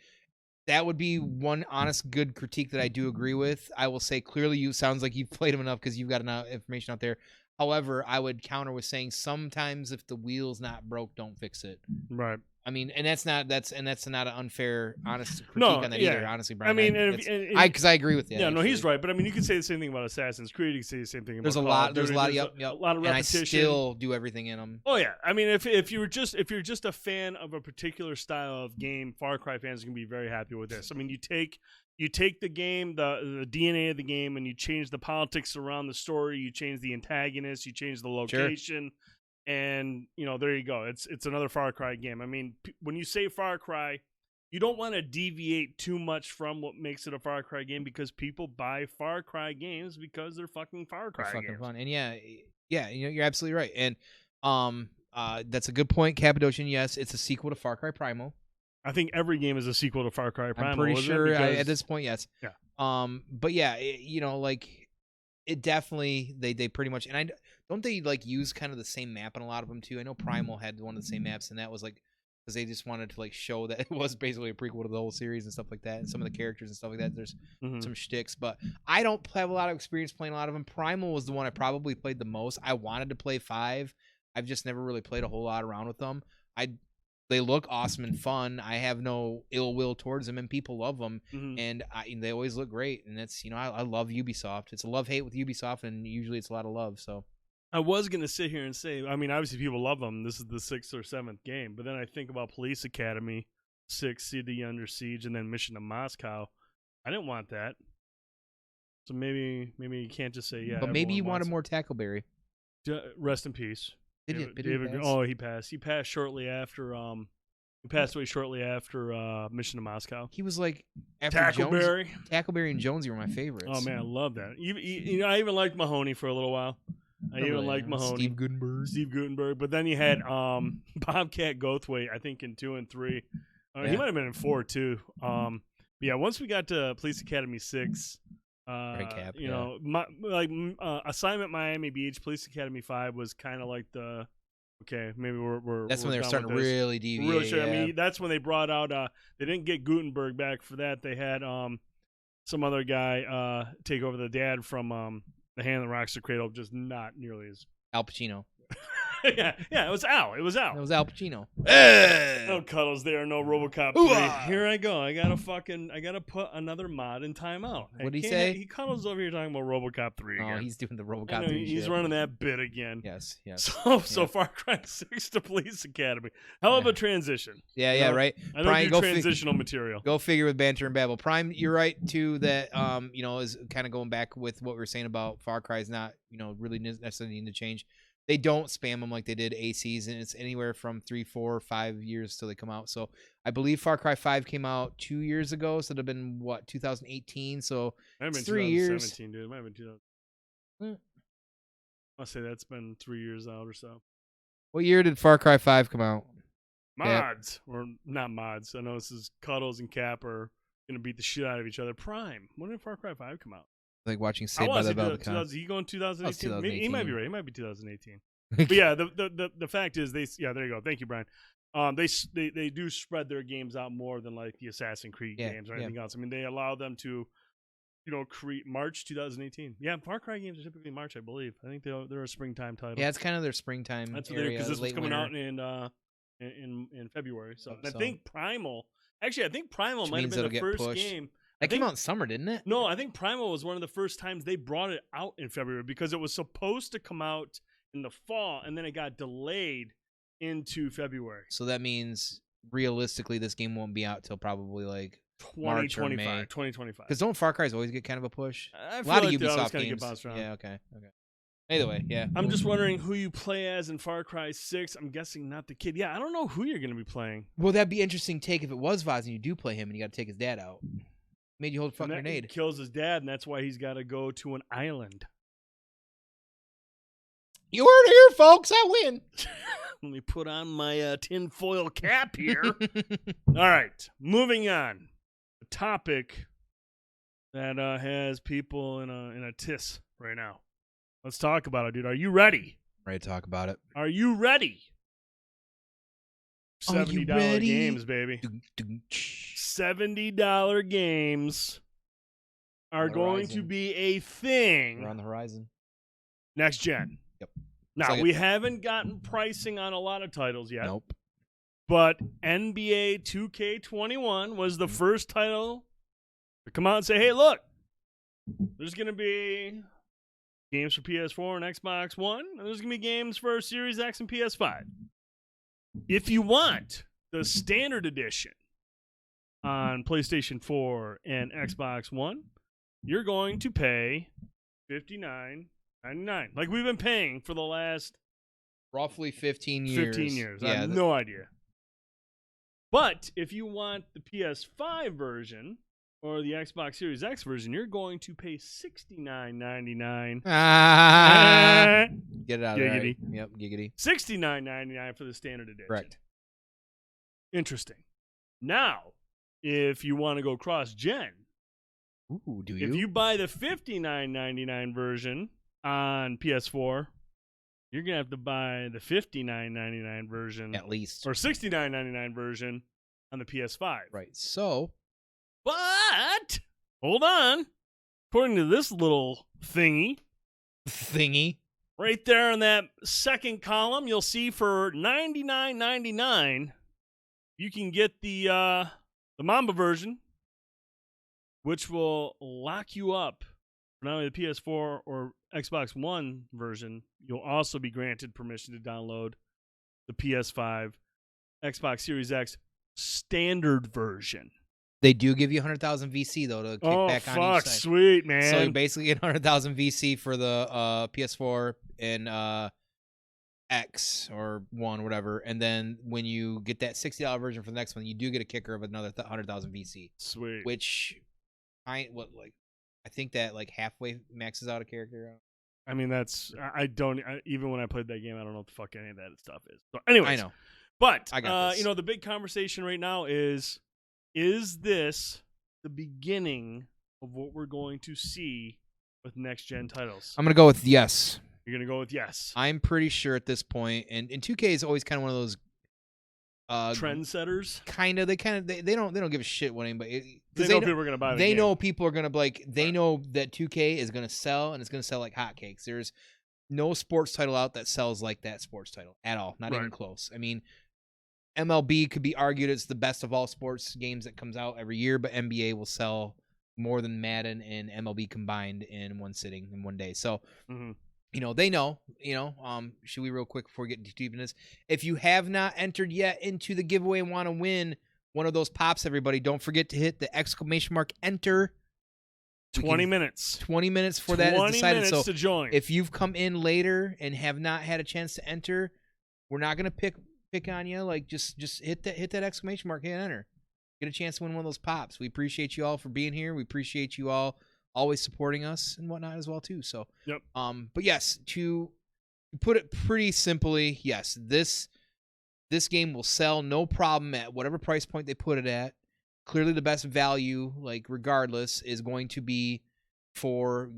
That would be one honest, good critique that I do agree with. I will say, clearly, sounds like you've played them enough because you've got enough information out there. However, I would counter with saying sometimes if the wheel's not broke, don't fix it. Right. I mean, and that's not an unfair, honest critique on that either. Honestly, Brian. I mean, because I agree with you. Yeah, no, he's right. But I mean, you can say the same thing about Assassin's Creed. You can say the same thing about a lot of repetition. And I still do everything in them. Oh yeah, I mean, if you're just a fan of a particular style of game, Far Cry fans are gonna be very happy with this. I mean, you take the game, the DNA of the game, and you change the politics around the story. You change the antagonist. You change the location. Sure. And there you go. It's another Far Cry game. I mean, when you say Far Cry, you don't want to deviate too much from what makes it a Far Cry game, because people buy Far Cry games because they're fucking Far Cry games. Fun. And yeah, you're absolutely right. And that's a good point, Cappadocian. Yes, it's a sequel to Far Cry Primal. I think every game is a sequel to Far Cry Primal. I'm pretty sure at this point, yes. Yeah. But yeah, it definitely they pretty much, and don't they like use kind of the same map on a lot of them too? I know Primal had one of the same maps, and that was like because they just wanted to like show that it was basically a prequel to the whole series and stuff like that, and some of the characters and stuff like that. There's some shticks, but I don't have a lot of experience playing a lot of them. Primal was the one I probably played the most. I wanted to play 5. I've just never really played a whole lot around with them. They look awesome and fun. I have no ill will towards them, and people love them, and they always look great. And that's I love Ubisoft. It's a love-hate with Ubisoft, and usually it's a lot of love. So I was gonna sit here and say, I mean, obviously people love them. This is the 6th or 7th game, but then I think about Police Academy 6, City Under Siege, and then Mission to Moscow. I didn't want that, so maybe you can't just say yeah. But maybe you wanted more Tackleberry. Rest in peace. David, he passed. He passed shortly after. He passed away shortly after Mission to Moscow. He was like after Tackleberry and Jonesy were my favorites. Oh man, I love that. I even liked Mahoney for a little while. I even liked Mahoney. Steve Guttenberg. But then you had Bobcat Goldthwait, I think in 2 and 3. He might have been in 4 too. But yeah, once we got to Police Academy 6. Assignment Miami Beach, Police Academy 5 was kind of like the maybe we're that's when they were starting to really deviate. I mean, that's when they brought out they didn't get Gutenberg back for that. They had some other guy take over the dad from The Hand That Rocks the Cradle, just not nearly as Al Pacino. yeah, it was Al. It was Al. That was Al Pacino. No cuddles there, no RoboCop 3. Here I go. I gotta put another mod in timeout. What'd he say? He cuddles over here talking about RoboCop 3 again. Oh, he's doing the RoboCop 3 he's shit. running that bit again. Yes. So Far Cry 6 to Police Academy. Hell of a transition. Yeah, right. I don't do transitional material. Go figure with banter and babble. Prime, you're right too. That is kind of going back with what we were saying about Far Cry's not really necessarily needing to change. They don't spam them like they did ACs, and it's anywhere from 3, 4, 5 years till they come out. So I believe Far Cry 5 came out 2 years ago, so it'd have been 2018. So it's 3 years. Dude. It might have been 2000. I'll say that's been 3 years out or so. What year did Far Cry 5 come out? Mods or not mods? I know this is Cuddles and Cap are gonna beat the shit out of each other. Prime. When did Far Cry 5 come out? Like watching Saved by the Bell. Is he going 2018? He might be right. It might be 2018. But but yeah, the fact is there you go. Thank you, Brian. They do spread their games out more than like the Assassin's Creed games or anything else. I mean, they allow them to, create March 2018. Yeah, Far Cry games are typically March, I believe. I think they're a springtime title. Yeah, it's kind of their springtime. That's what they do because this was coming out in February. So I think Primal. Actually, I think Primal might have been the first game. That came out in summer, didn't it? No, I think Primal was one of the first times they brought it out in February because it was supposed to come out in the fall, and then it got delayed into February. So that means, realistically, this game won't be out till probably like 2025. Because don't Far Cry's always get kind of a push? A lot of like Ubisoft games. Get bounced around. Yeah, okay. Either way, yeah. I'm just wondering who you play as in Far Cry 6. I'm guessing not the kid. Yeah, I don't know who you're going to be playing. Well, that'd be interesting take if it was Vaz and you do play him and you got to take his dad out. Made you hold a fucking grenade. He kills his dad, and that's why he's got to go to an island. You heard it here, folks. I win. Let me put on my tinfoil cap here. All right, moving on. A topic that has people in a tiss right now. Let's talk about it, dude. Are you ready? Ready to talk about it. Are you ready? $70 games, baby. $70 games are going to be a thing. We're on the horizon. Next gen. Yep. Now, we haven't gotten pricing on a lot of titles yet. Nope. But NBA 2K21 was the first title to come out and say, hey, look, there's going to be games for PS4 and Xbox One, and there's going to be games for Series X and PS5. If you want the standard edition on PlayStation 4 and Xbox One, you're going to pay $59.99, like we've been paying for the last roughly 15 years. 15 years. Yeah, I have no idea. But if you want the PS5 version or the Xbox Series X version, you're going to pay $69.99. Get it out of there. Giggity. Yep, giggity. $69.99 for the standard edition. Correct. Interesting. Now, if you want to go cross-gen, do you? If you buy the $59.99 version on PS4, you're going to have to buy the $59.99 version. At least. Or $69.99 version on the PS5. Right. So. But, hold on. According to this little thingy. Right there in that second column, you'll see for $99.99, you can get the Mamba version, which will lock you up for not only the PS4 or Xbox One version. You'll also be granted permission to download the PS5, Xbox Series X standard version. They do give you 100,000 VC, though, to kick back on each side. Sweet, man. So you basically get 100,000 VC for the PS4 and X or One, whatever. And then when you get that $60 version for the next one, you do get a kicker of another 100,000 VC. Sweet. Which, I think that like halfway maxes out a character. I mean, even when I played that game, I don't know what the fuck any of that stuff is. So anyways, I know. But, I got this. The big conversation right now is this the beginning of what we're going to see with next-gen titles? I'm going to go with yes. You're going to go with yes. I'm pretty sure at this point, and 2K is always kind of one of those trendsetters. They don't give a shit what anybody. They know people are going to buy the game. They know people are going to they know that 2K is going to sell, and it's going to sell like hotcakes. no sports title out that sells like that sports title at all. Not even Right. close. I mean, MLB could be argued it's the best of all sports games that comes out every year, but NBA will sell more than Madden and MLB combined in one sitting in one day. So, they know, should we real quick before we get too deep in this? If you have not entered yet into the giveaway and want to win one of those pops, everybody, don't forget to hit the exclamation mark enter. 20 minutes. 20 minutes for that is decided. 20 minutes so to join. If you've come in later and have not had a chance to enter, we're not going to pick on you. Like just hit that exclamation mark, hit enter. Get a chance to win one of those pops. We appreciate you all for being here. We appreciate you all always supporting us and whatnot as well too. So, yep. But yes, to put it pretty simply, yes, this game will sell no problem at whatever price point they put it at. Clearly the best value, like regardless, is going to be for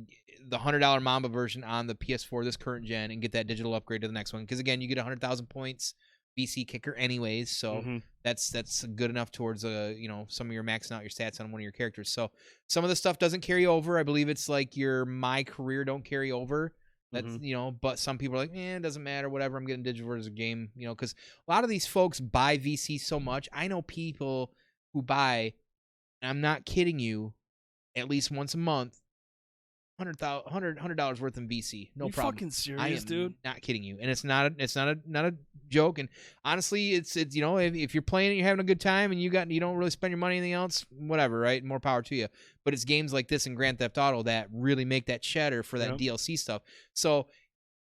the $100 Mamba version on the PS4 this current gen and get that digital upgrade to the next one. Because again, you get 100,000 points VC kicker anyways, so that's good enough towards some of your maxing out your stats on one of your characters. So some of the stuff doesn't carry over. I believe it's like your My Career don't carry over. That's but some people are like, it doesn't matter, whatever. I'm getting digital version of the game, because a lot of these folks buy VC so much. I know people who buy, and I'm not kidding you, at least once a month, $100 worth in VC. No problem. Fucking serious, I am dude? Not kidding you, and it's not a joke. And honestly, it's if you're playing and you're having a good time and you don't really spend your money on anything else, whatever, right? More power to you. But it's games like this and Grand Theft Auto that really make that cheddar for that DLC stuff. So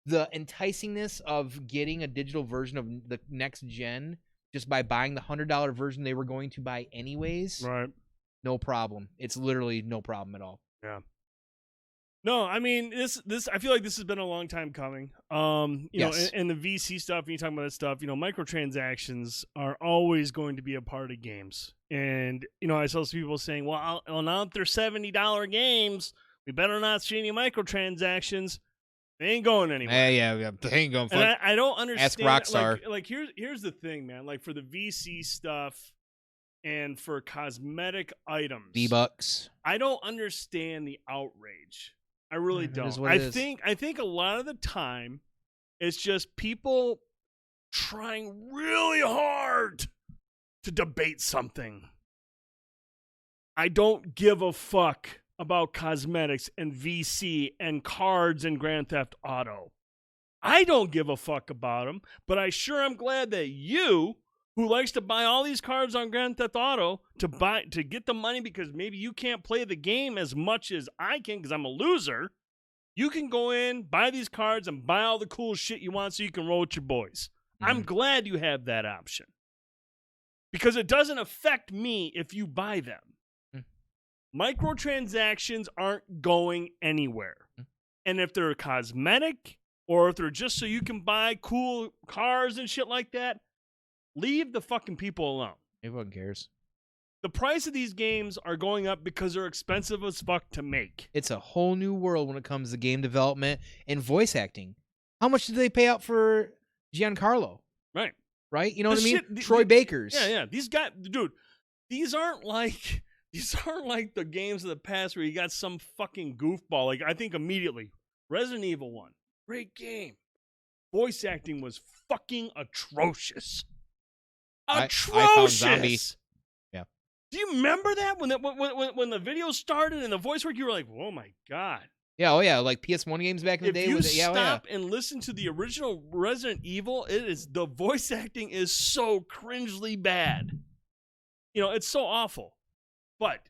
the enticingness of getting a digital version of the next gen just by buying the $100 version they were going to buy anyways, right? No problem. It's literally no problem at all. Yeah. No, I mean this. I feel like this has been a long time coming. You know, and the VC stuff. When you talk about that stuff, microtransactions are always going to be a part of games. And I saw some people saying, "Well, now that they're $70 games, we better not see any microtransactions." They ain't going anywhere. Yeah, they ain't going. And I don't understand. Ask Rockstar. Like here's the thing, man. Like for the VC stuff and for cosmetic items, V-Bucks. I don't understand the outrage. I really don't. I think a lot of the time it's just people trying really hard to debate something. I don't give a fuck about cosmetics and VC and cards and Grand Theft Auto. I don't give a fuck about them, but I sure am glad that you, who likes to buy all these cards on Grand Theft Auto to get the money because maybe you can't play the game as much as I can because I'm a loser, you can go in, buy these cards, and buy all the cool shit you want so you can roll with your boys. I'm glad you have that option because it doesn't affect me if you buy them. Microtransactions aren't going anywhere. And if they're cosmetic or if they're just so you can buy cool cars and shit like that, leave the fucking people alone. Everyone cares. The price of these games are going up because they're expensive as fuck to make. It's a whole new world when it comes to game development and voice acting. How much did they pay out for Giancarlo? Right? You know what I mean? Troy Bakers. Yeah. These guys, dude, these aren't like the games of the past where you got some fucking goofball. Like, I think immediately, Resident Evil 1, great game. Voice acting was fucking atrocious. Atrocious. I found Zombie. Yeah. Do you remember that when the video started and the voice work? You were like, "Oh my god." Yeah. Oh yeah. Like PS1 games back in the day. If you stop and listen to the original Resident Evil, the voice acting is so cringely bad. It's so awful. But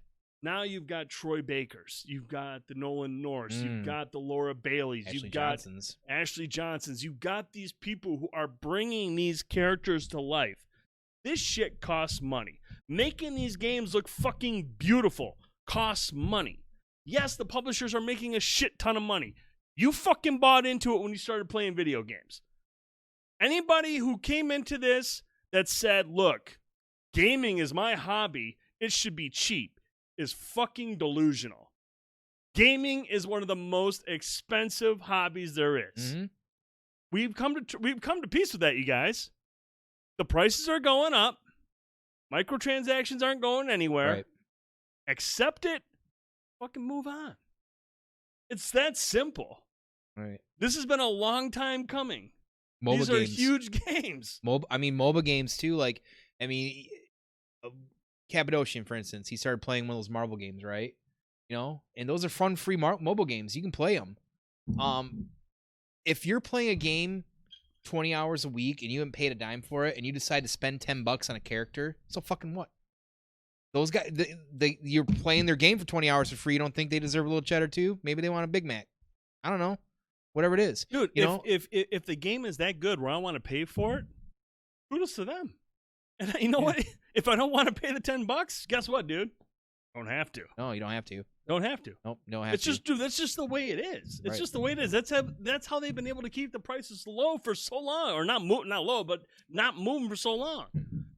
now you've got Troy Bakers, you've got the Nolan North, you've got the Laura Baileys, you've got Ashley Johnsons, you've got these people who are bringing these characters to life. This shit costs money. Making these games look fucking beautiful costs money. Yes, the publishers are making a shit ton of money. You fucking bought into it when you started playing video games. Anybody who came into this that said, look, gaming is my hobby, it should be cheap, is fucking delusional. Gaming is one of the most expensive hobbies there is. We've come to peace with that, you guys. The prices are going up. Microtransactions aren't going anywhere. Right. Accept it. Fucking move on. It's that simple. Right. This has been a long time coming. MOBA These games. are huge games. MOBA games too. Like, Cappadocian, for instance, he started playing one of those Marvel games, right? And those are fun, free mobile games. You can play them. If you're playing a game 20 hours a week and you haven't paid a dime for it, and you decide to spend $10 on a character, so fucking what? Those guys, you're playing their game for 20 hours for free. You don't think they deserve a little cheddar too? Maybe they want a Big Mac. I don't know. Whatever it is, dude. If the game is that good where I want to pay for it, kudos to them. And you know what? If I don't want to pay the $10, guess what, dude? Don't have to. No, you don't have to. Don't have to. Nope, don't have it's to. Just, dude. That's just the way it is. It's right. just the way it is. That's how they've been able to keep the prices low for so long, or not low, but not moving for so long.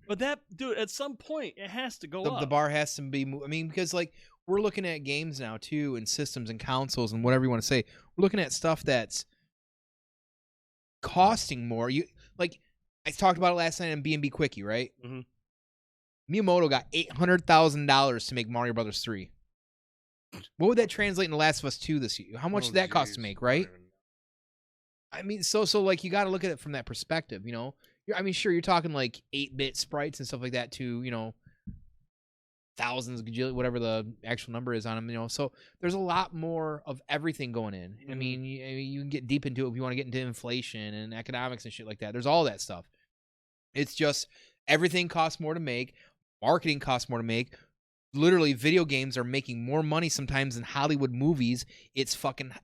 But that, dude, at some point, it has to go up. The bar has to be. Because like we're looking at games now too, and systems and consoles and whatever you want to say. We're looking at stuff that's costing more. I talked about it last night on B&B Quickie, right? Mm-hmm. Miyamoto got $800,000 to make Mario Brothers 3. What would that translate into Last of Us 2 this year? How much did that cost to make, right? So like you got to look at it from that perspective, Sure, you're talking like 8-bit sprites and stuff like that too, thousands, whatever the actual number is on them, So there's a lot more of everything going in. Mm-hmm. You can get deep into it if you want to get into inflation and economics and shit like that. There's all that stuff. It's just everything costs more to make. Marketing costs more to make. Literally, video games are making more money sometimes than Hollywood movies. It's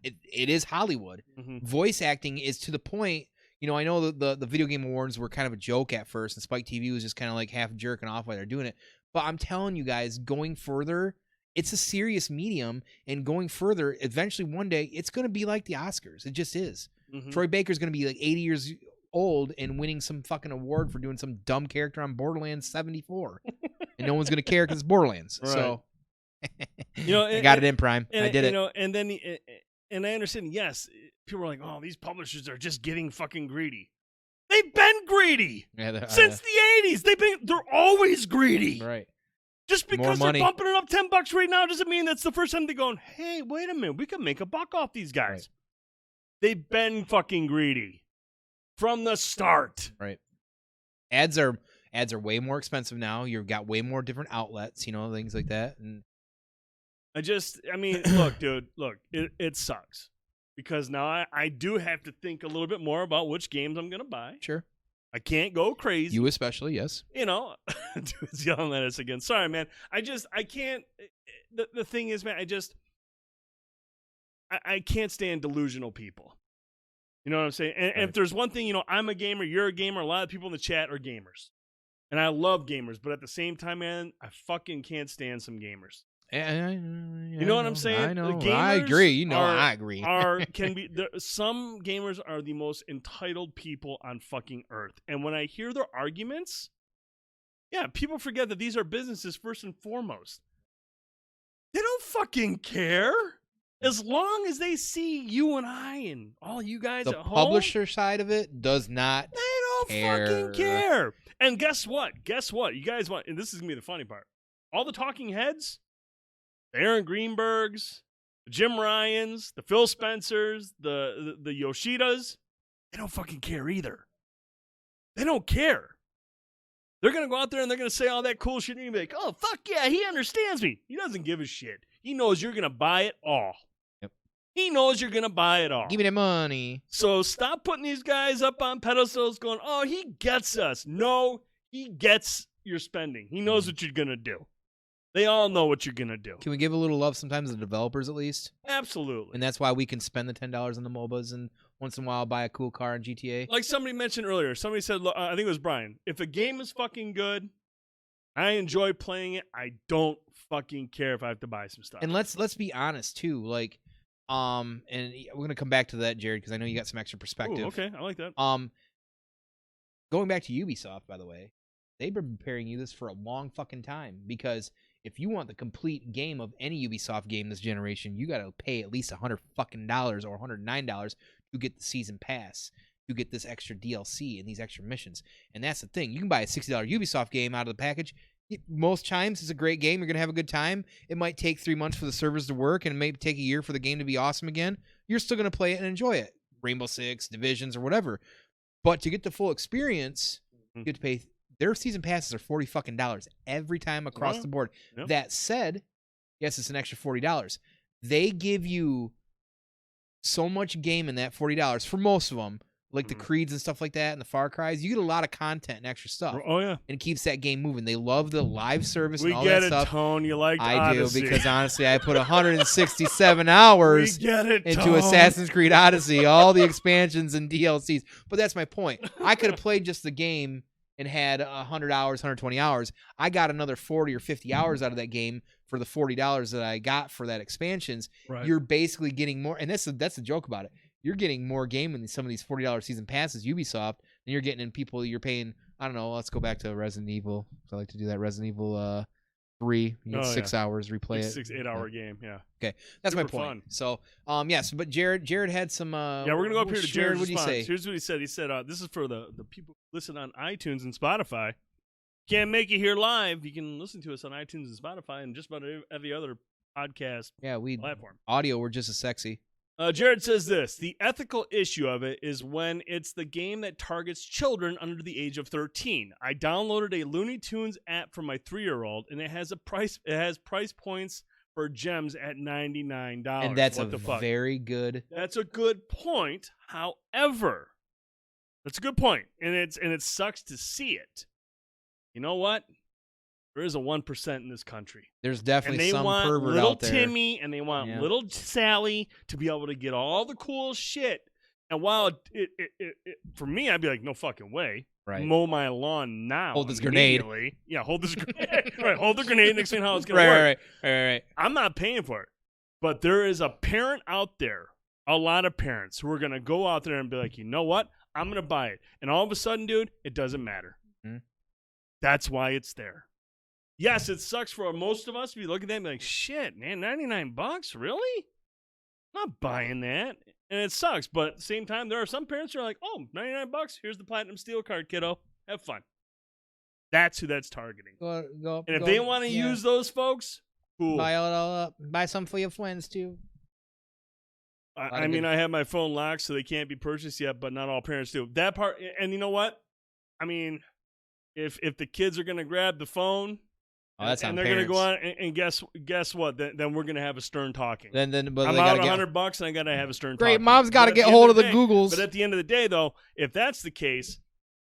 it is Hollywood. Mm-hmm. Voice acting is to the point. I know the Video Game Awards were kind of a joke at first, and Spike TV was just kind of like half jerking off while they're doing it. But I'm telling you guys, going further, it's a serious medium, and going further, eventually one day, it's going to be like the Oscars. It just is. Mm-hmm. Troy Baker's going to be like 80 years old and winning some fucking award for doing some dumb character on Borderlands 74. And no one's going to care because it's Borderlands. Right. So, I got it in Prime. I did it. And then, and I understand, yes, people are like, oh, these publishers are just getting fucking greedy. They've been greedy since the 80s. They're always greedy. Right. Just because they're bumping it up $10 right now doesn't mean that's the first time they're going, hey, wait a minute, we can make a buck off these guys. Right. They've been fucking greedy from the start. Right. Ads are way more expensive now. You've got way more different outlets, things like that. And look, dude, it sucks. Because now I do have to think a little bit more about which games I'm going to buy. Sure. I can't go crazy. You especially, yes. Dude's yelling at us again. Sorry, man. I can't. The thing is, man, I can't stand delusional people. You know what I'm saying? And right. If there's one thing, I'm a gamer, you're a gamer, a lot of people in the chat are gamers. And I love gamers, but at the same time, man, I fucking can't stand some gamers. You know what I'm saying? I know. I agree. I agree. Some gamers are the most entitled people on fucking earth. And when I hear their arguments, people forget that these are businesses first and foremost. They don't fucking care. As long as they see you and I and all you guys at home. The publisher side of it does not They don't fucking care. And guess what? You guys want, and this is going to be the funny part. All the talking heads, the Aaron Greenbergs, the Jim Ryans, the Phil Spencers, the Yoshidas, they don't fucking care either. They don't care. They're going to go out there and they're going to say all that cool shit and you're going to be like, oh, fuck yeah, he understands me. He doesn't give a shit. He knows you're going to buy it all. Yep. He knows you're going to buy it all. Give me the money. So stop putting these guys up on pedestals going, oh, he gets us. No, he gets your spending. He knows what you're going to do. They all know what you're going to do. Can we give a little love sometimes to the developers at least? Absolutely. And that's why we can spend the $10 on the MOBAs and once in a while buy a cool car in GTA. Like somebody mentioned earlier. Somebody said, I think it was Brian, if a game is fucking good, I enjoy playing it. I don't fucking care if I have to buy some stuff. And let's be honest too. Like, and we're going to come back to that, Jared, because I know you got some extra perspective. Ooh, okay, I like that. Going back to Ubisoft, by the way, they've been preparing you this for a long fucking time because if you want the complete game of any Ubisoft game this generation, you got to pay at least $100 fucking dollars or $109 to get the season pass, to get this extra DLC and these extra missions. And that's the thing. You can buy a $60 Ubisoft game out of the package. most times it's a great game. You're gonna have a good time. It might take 3 months for the servers to work, and it may take a year for the game to be awesome again. You're still gonna play it and enjoy it. Rainbow Six, Divisions, or whatever. But to get the full experience, you have to pay. Their season passes are $40 every time across the board. Yep. That said, yes, it's an extra $40. They give you so much game in that $40 for most of them, like the Creeds and stuff like that, and the Far Cries. You get a lot of content and extra stuff. Oh yeah, and it keeps that game moving. They love the live service. We and all get that it, stuff. Tone. You like Odyssey. Do because honestly, I put 167 hours into Assassin's Creed Odyssey, all the expansions and DLCs. But that's my point. I could have played just the game and had 100 hours, 120 hours. I got another 40 or 50 hours out of that game for the $40 that I got for that expansions. Right. You're basically getting more, and that's the joke about it. You're getting more game in some of these $40 season passes, Ubisoft, than you're getting in people you're paying. I don't know. Let's go back to Resident Evil. I like to do that. Resident Evil 3. You get 6 hours, replay it. 6-8 hour game. Yeah. Okay, that's Super my point. Fun. So, yes, but Jared had some. Yeah, we're gonna go up here to Jared's what did he say? Here's what he said. He said, "This is for the people who listen on iTunes and Spotify. Can't make it here live. You can listen to us on iTunes and Spotify and just about every other podcast platform. Audio, we're just as sexy." Jared says this: the ethical issue of it is when it's the game that targets children under the age of 13. I downloaded a Looney Tunes app for my 3-year-old, and it has price points for gems at $99. And that's very good. That's a good point. However, that's a good point, and it sucks to see it. You know what? There is a 1% in this country. There's definitely some pervert out there. And they want little Timmy and they want little Sally to be able to get all the cool shit. And while it for me, I'd be like, no fucking way. Right. Mow my lawn now. Hold this grenade. Yeah, hold this grenade. Right, hold the grenade and explain how it's going to work. Right. I'm not paying for it. But there is a parent out there, a lot of parents, who are going to go out there and be like, you know what? I'm going to buy it. And all of a sudden, dude, it doesn't matter. Mm-hmm. That's why it's there. Yes, it sucks for most of us to be looking at that and be like, shit, man, $99? Really? I'm not buying that. And it sucks. But at the same time, there are some parents who are like, oh, $99? Here's the Platinum Steel card, kiddo. Have fun. That's who that's targeting. And if they want to use those folks, cool. Buy it all up. Buy some for your friends, too. I mean, I have my phone locked, so they can't be purchased yet, but not all parents do. That part, and you know what? I mean, if the kids are going to grab the phone, and they're going to go on and guess what? Then we're going to have a stern talking. But I'm out $100 and I got to have a stern talking. Great, mom's got to get hold of the Googles. But at the end of the day, though, if that's the case,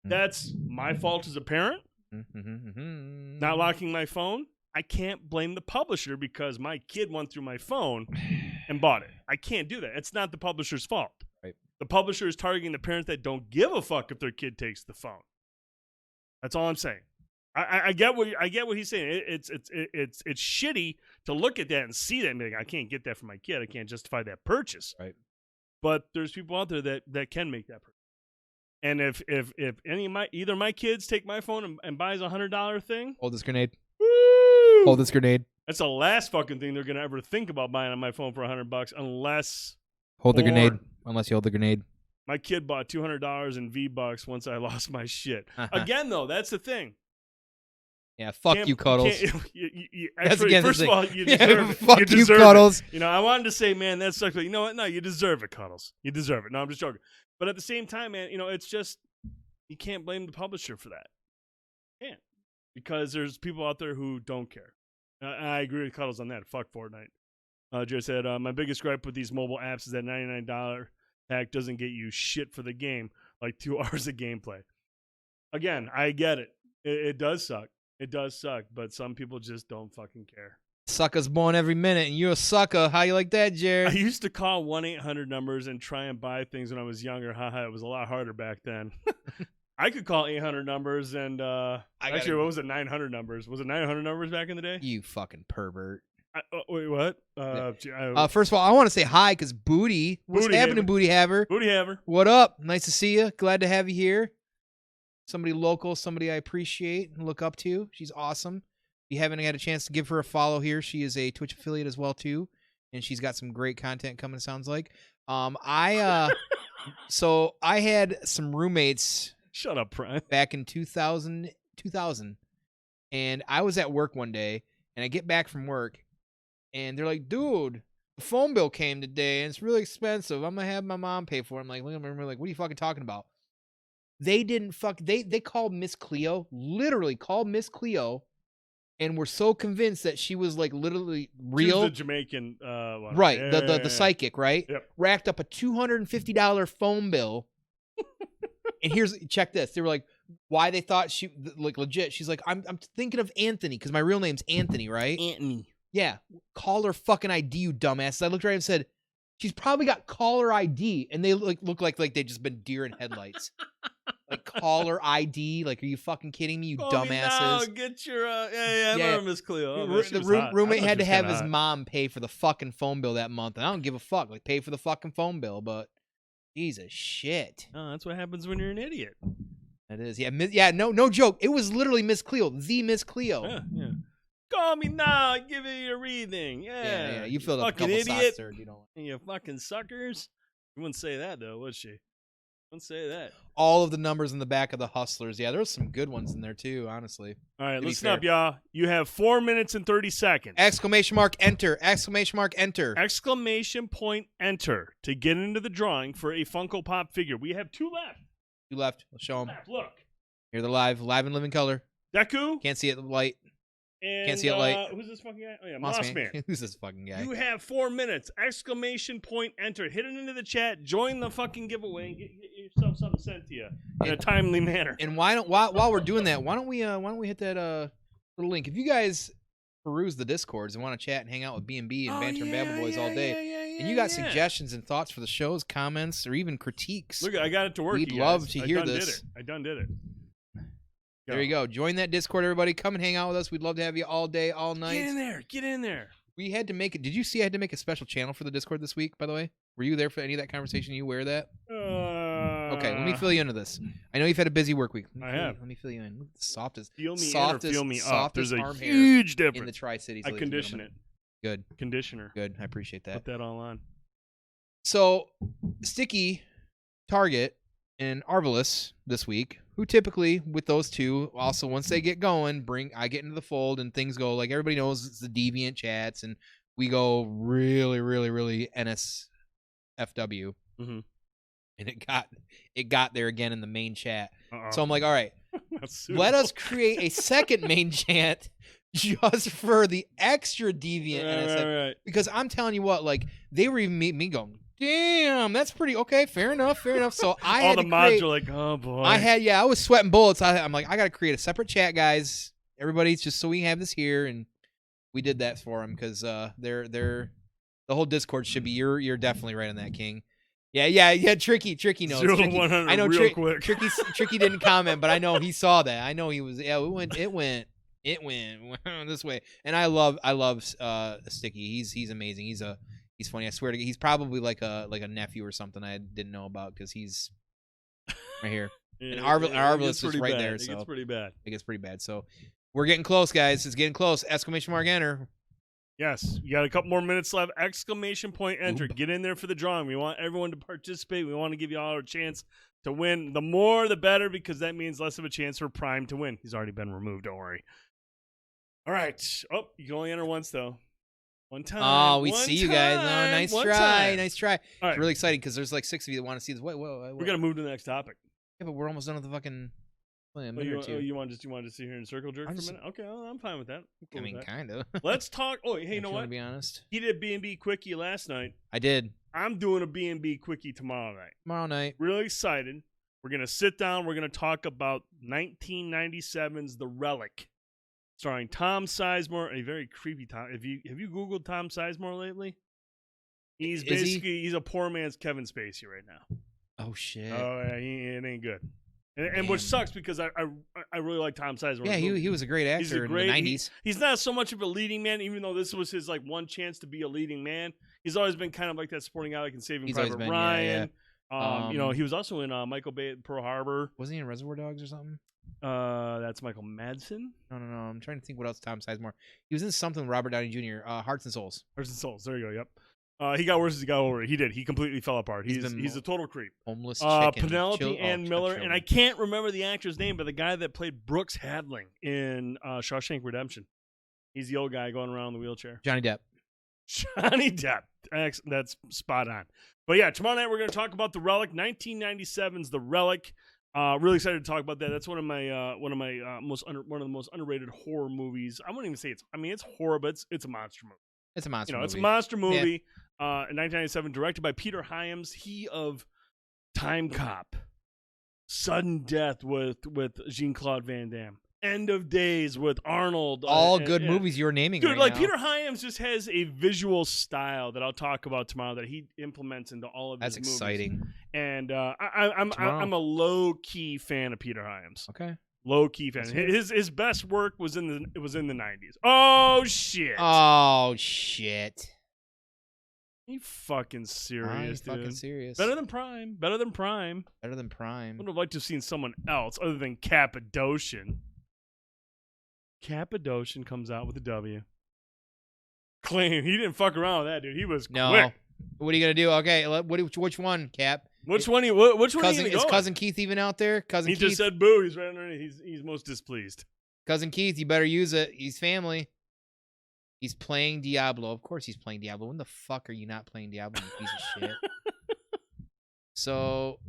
that's my fault as a parent. Not locking my phone. I can't blame the publisher because my kid went through my phone and bought it. I can't do that. It's not the publisher's fault. Right. The publisher is targeting the parents that don't give a fuck if their kid takes the phone. That's all I'm saying. I get what he's saying. It's shitty to look at that and see that and be like, I can't get that for my kid. I can't justify that purchase. Right. But there's people out there that can make that purchase. And if either my kids take my phone and buys a $100 thing, hold this grenade. Woo! Hold this grenade. That's the last fucking thing they're gonna ever think about buying on my phone for $100 unless hold the grenade. Unless you hold the grenade. My kid bought $200 in V-Bucks once I lost my shit. Again, though, that's the thing. Yeah, fuck you, Cuddles. Actually, first of all, you deserve it. Fuck you, Cuddles. It. You know, I wanted to say, man, that sucks, but you know what? No, you deserve it, Cuddles. You deserve it. No, I'm just joking. But at the same time, man, you know, it's just you can't blame the publisher for that. You can't. Because there's people out there who don't care. I agree with Cuddles on that. Fuck Fortnite. Jared said, my biggest gripe with these mobile apps is that $99 pack doesn't get you shit for the game, like 2 hours of gameplay. Again, I get it. It does suck. It does suck, but some people just don't fucking care. Suckers born every minute, and you're a sucker. How you like that, Jared? I used to call 1-800 numbers and try and buy things when I was younger. Haha, it was a lot harder back then. I could call 800 numbers and actually, what was it? 900 numbers. Was it 900 numbers back in the day? You fucking pervert. Wait, what? First of all, I want to say hi because Booty. What's happening, Booty Haver? Booty Haver. What up? Nice to see you. Glad to have you here. Somebody local, somebody I appreciate and look up to. She's awesome. If you haven't had a chance to give her a follow here, she is a Twitch affiliate as well too, and she's got some great content coming. It sounds like. So I had some roommates. Shut up, Prime. Back in 2000, And I was at work one day, and I get back from work, and they're like, dude, the phone bill came today, and it's really expensive. I'm going to have my mom pay for it. I'm like, look at me, like, what are you fucking talking about? They didn't they called Miss Cleo, literally called Miss Cleo, and were so convinced that she was like literally real. She's the Jamaican one. Right, Yeah, the psychic, right? Yep. Racked up a $250 phone bill. And check this. They were like, why they thought she, like, legit. She's like, I'm thinking of Anthony because my real name's Anthony, right? Anthony. Yeah. Call her fucking ID, you dumbass. I looked right and said, she's probably got caller ID, and they look like they just been deer in headlights. Like, caller ID. Like, are you fucking kidding me, you dumbasses? No, get your I remember Miss Cleo. Oh, the roommate had to have his mom pay for the fucking phone bill that month, and I don't give a fuck. Like, pay for the fucking phone bill, but Jesus shit. Oh, that's what happens when you're an idiot. That is, yeah, no joke. It was literally Miss Cleo, the Miss Cleo. Yeah. Call me now, give you a reading. Yeah. You filled up a fucking couple idiot. socks there, you don't. You fucking suckers. You wouldn't say that though, would she? Wouldn't say that. All of the numbers in the back of the Hustlers. Yeah, there's some good ones in there too, honestly. All right, listen up, y'all. You have 4 minutes and 30 seconds. Exclamation mark enter. Exclamation mark enter. Exclamation point enter to get into the drawing for a Funko Pop figure. We have 2 left. 2 left. Let's show them. Look. Here they're live and living color. Deku. Can't see it light. And, can't see it light. Who's this fucking guy? Oh yeah, Mossman. Who's this fucking guy? You have 4 minutes. Exclamation point enter. Hit it into the chat. Join the fucking giveaway and get yourself something sent to you in a timely manner. And while we're doing that, why don't we hit that little link? If you guys peruse the Discords and want to chat and hang out with B&B and Banter and Babble Boys all day, and you got suggestions and thoughts for the shows, comments, or even critiques, look, I got it to work. We'd love to hear this. I done did it. There you go. Join that Discord, everybody. Come and hang out with us. We'd love to have you all day, all night. Get in there. We had to make it. Did you see I had to make a special channel for the Discord this week, by the way? Were you there for any of that conversation? You aware of that? Okay, let me fill you into this. I know you've had a busy work week. I have. Let me fill you in. Look at the softest. Feel me in or feel me up. There's a arm hair huge difference. in the Tri-Cities. I condition it. Good. Conditioner. Good. I appreciate that. Put that all on. So, Sticky, Target, and Arvalus this week, who typically, with those two, also once they get going, I get into the fold and things go, like everybody knows it's the deviant chats, and we go really, really, really NSFW. Mm-hmm. And it got there again in the main chat. So I'm like, all right, let us create a second main chat just for the extra deviant NSFW. Right. Because I'm telling you what, like, they were even me going, damn, that's pretty okay. Fair enough. So I had all the mods are like, oh boy. I was sweating bullets. I'm like, I got to create a separate chat, guys. Everybody's just so we have this here, and we did that for them because they're the whole Discord should be. You're definitely right on that, King. Yeah. Tricky knows. 0 to 100 I know real quick. Tricky didn't comment, but I know he saw that. I know he was. Yeah, it went this way, and I love Sticky. He's amazing. He's funny. I swear to God, he's probably like a nephew or something I didn't know about because he's right here. Yeah, and Arvalus is right there. It gets pretty bad. It gets pretty bad. So we're getting close, guys. It's getting close. Exclamation mark enter. Yes, you got a couple more minutes left. Exclamation point enter. Get in there for the drawing. We want everyone to participate. We want to give you all a chance to win. The more, the better, because that means less of a chance for Prime to win. He's already been removed. Don't worry. All right. Oh, you can only enter once, though. One time. Oh, we see you guys. Oh, nice try. Nice try. All right. It's really exciting because there's like 6 of you that want to see this. Wait. We're going to move to the next topic. Yeah, but we're almost done with the fucking... you want to sit here and circle jerk for a minute? Okay, well, I'm fine with that. Cool kind of. Let's talk. Oh, hey, you know what? To be honest, he did a B&B quickie last night. I did. I'm doing a B&B quickie tomorrow night. Really excited. We're gonna sit down. We're gonna talk about 1997's The Relic, starring Tom Sizemore. A very creepy Tom. Have you Googled Tom Sizemore lately? He's he's a poor man's Kevin Spacey right now. Oh shit. Oh yeah, it ain't good. And which sucks because I really like Tom Sizemore. Yeah, he was a great actor in the 90s. He's not so much of a leading man, even though this was his like one chance to be a leading man. He's always been kind of like that supporting guy, like in Saving Private Ryan. Yeah. He was also in Michael Bay at Pearl Harbor. Wasn't he in Reservoir Dogs or something? That's Michael Madsen. No. I'm trying to think what else Tom Sizemore. He was in something with Robert Downey Jr. Hearts and Souls. Hearts and Souls. There you go. Yep. He got worse as he got older. He did. He completely fell apart. He's a total creep. Homeless chicken. Penelope Ann Miller, and I can't remember the actor's name, but the guy that played Brooks Hadling in Shawshank Redemption. He's the old guy going around in the wheelchair. Johnny Depp. Johnny Depp. That's spot on. But yeah, tomorrow night we're going to talk about The Relic, 1997's The Relic. Really excited to talk about that. That's one of the most underrated horror movies. I wouldn't even say it's horror, but it's a monster movie. It's a monster movie. It's a monster movie. In 1997, directed by Peter Hyams. He of Time Cop, Sudden Death with Jean-Claude Van Damme, End of Days with Arnold. All good movies you're naming, dude. right Like now. Peter Hyams just has a visual style that I'll talk about tomorrow that he implements into all of his movies. That's exciting. And I'm a low key fan of Peter Hyams. Okay. Low key fan. His best work was in the 90s. Oh shit. Oh shit. You fucking serious, dude? Fucking serious. Better than Prime. Better than Prime. Better than Prime. Would have liked to have seen someone else other than Cappadocian. Cappadocian comes out with a W. Claim he didn't fuck around with that, dude. He was quick. What are you gonna do? Okay, which one, Cap? Which one? Which one? Is Cousin Keith even out there? Keith just said boo. He's right underneath. He's most displeased. Cousin Keith, you better use it. He's family. He's playing Diablo. Of course he's playing Diablo. When the fuck are you not playing Diablo, you piece of shit? So,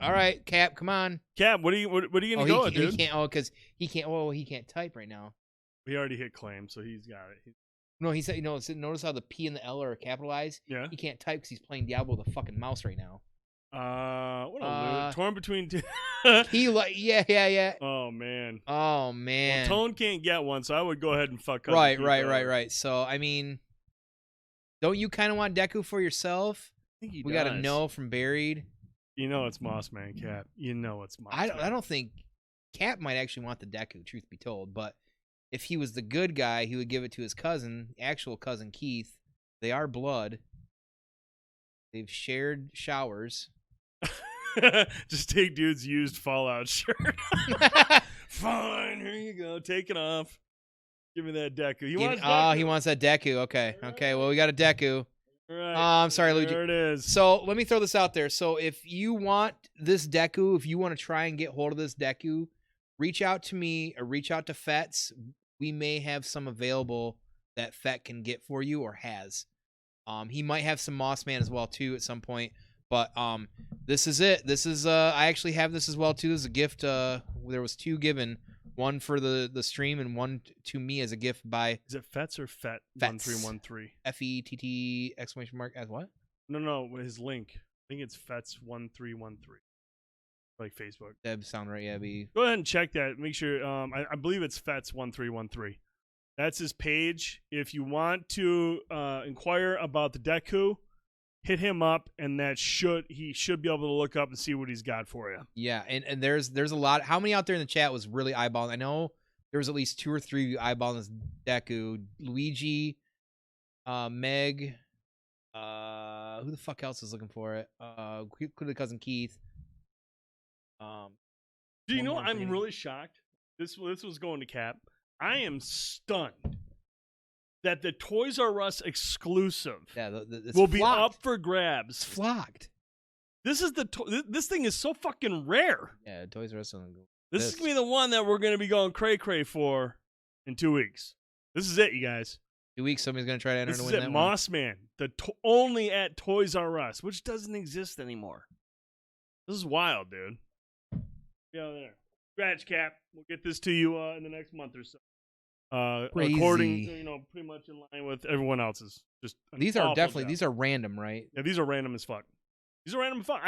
all right, Cap, come on. Cap, what are you gonna go with, dude? He can't. Because he can't. Oh, he can't type right now. He already hit claim, so he's got it. No, he said. Notice how the P and the L are capitalized. Yeah. He can't type because he's playing Diablo with a fucking mouse right now. What a torn between two. Yeah. Oh man. Well, Tone can't get one, so I would go ahead and fuck. Right. So I mean, don't you kind of want Deku for yourself? I think we got a no from Buried. You know it's Mossman, Cap. You know it's Mossman. I don't think Cap might actually want the Deku. Truth be told, but if he was the good guy, he would give it to his cousin, actual cousin Keith. They are blood. They've shared showers. Just take dude's used Fallout shirt. Fine, here you go. Take it off. Give me that Deku. He wants that Deku. Okay. Well, we got a Deku. Right. I'm sorry, Luigi. There it is. So let me throw this out there. So if you want this Deku, if you want to try and get hold of this Deku, reach out to me or reach out to Fets. We may have some available that Fet can get for you or has. He might have some Mossman as well too at some point. But this is it. This is I actually have this as well too. This is a gift. There was 2 given, one for the stream and one to me as a gift by. Is it Fets or Fet? Fets. 1313. FETT exclamation mark as what? No. His link. I think it's Fets 1313. Like Facebook. That'd sound right. Yeah. Go ahead and check that. Make sure. I believe it's Fets 1313. That's his page. If you want to inquire about the Deku, hit him up, and he should be able to look up and see what he's got for you. Yeah, and there's a lot. How many out there in the chat was really eyeballing? I know there was at least 2 or 3 eyeballing this Deku. Luigi, Meg, who the fuck else is looking for it? Could have cousin Keith. Do you know what? I'm really shocked. This was going to Cap. I am stunned that the Toys R Us exclusive will be up for grabs. It's flocked. This thing is so fucking rare. Yeah, Toys R Us. This is gonna be the one that we're gonna be going cray for in 2 weeks. This is it, you guys. 2 weeks, somebody's gonna try to enter this to is win it, that Mossman, only at Toys R Us, which doesn't exist anymore. This is wild, dude. Yeah, there. Scratch Cap. We'll get this to you in the next month or so. According, pretty much in line with everyone else's. Just these are definitely these are random, right? Yeah, these are random as fuck. These are random as fuck.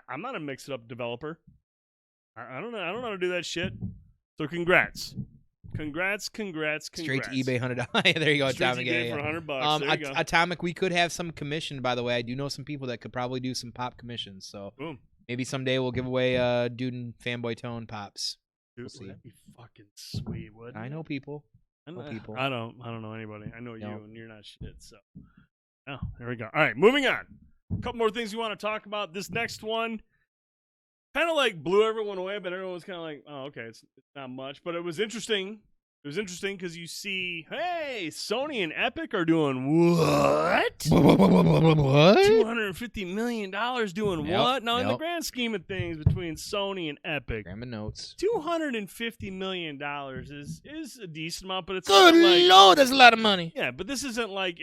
I'm not a mix it up developer. I don't know how to do that shit. So congrats. Straight to eBay $100. There you go, Atomic. Straight to eBay for $100. There you go. Atomic, we could have some commission, by the way. I do know some people that could probably do some pop commissions. So boom. Maybe someday we'll give away Dude and Fanboy Tone pops. Dude, we'll see. That'd be fucking sweet, wouldn't it? I know people. I don't know anybody. I know you, and you're not shit. So, there we go. All right, moving on. A couple more things we want to talk about. This next one kind of like blew everyone away, but everyone was kind of like, "Oh, okay, it's not much," but it was interesting. It was interesting because you see, hey, Sony and Epic are doing what? $250 million doing what? Now, in the grand scheme of things between Sony and Epic, grammar notes. $250 million is a decent amount, but it's good Lord, that's a lot of money. Yeah, but this isn't like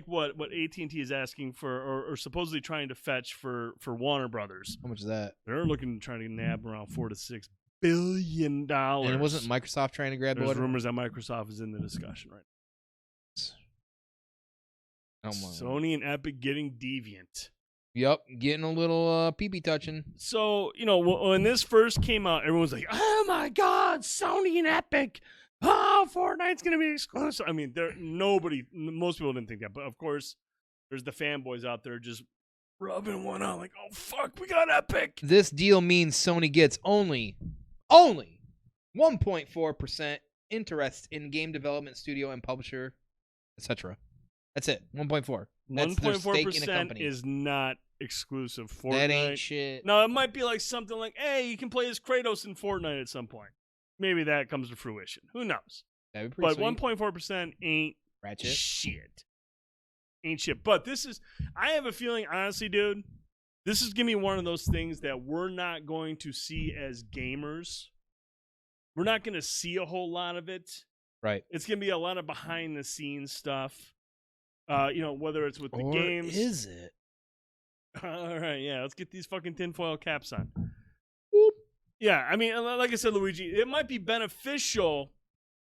what AT&T is asking for or supposedly trying to fetch for Warner Brothers. How much is that? They're looking to try to nab around $4 to $6 billion. And it wasn't Microsoft trying to grab. There's rumors that Microsoft is in the discussion right now. Sony and Epic getting deviant. Yep, getting a little pee-pee touching. So, when this first came out, everyone was like, oh my God, Sony and Epic. Oh, Fortnite's going to be exclusive. I mean, most people didn't think that. But, of course, there's the fanboys out there just rubbing one out like, oh, fuck, we got Epic. This deal means Sony gets only 1.4% interest in game development studio and publisher, etc. That's it. 1.4. That's their stake in a company. 1.4% is not exclusive Fortnite. That ain't shit. No, it might be like something like, hey, you can play as Kratos in Fortnite at some point. Maybe that comes to fruition. Who knows? That'd be pretty but sweet. 1.4% ain't Ratchet. Shit. Ain't shit. But I have a feeling, honestly, dude, this is going to be one of those things that we're not going to see as gamers. We're not going to see a whole lot of it. Right. It's going to be a lot of behind-the-scenes stuff. Whether it's with the games. Or is it? All right, yeah. Let's get these fucking tinfoil caps on. Whoop. Yeah, I mean, like I said, Luigi, it might be beneficial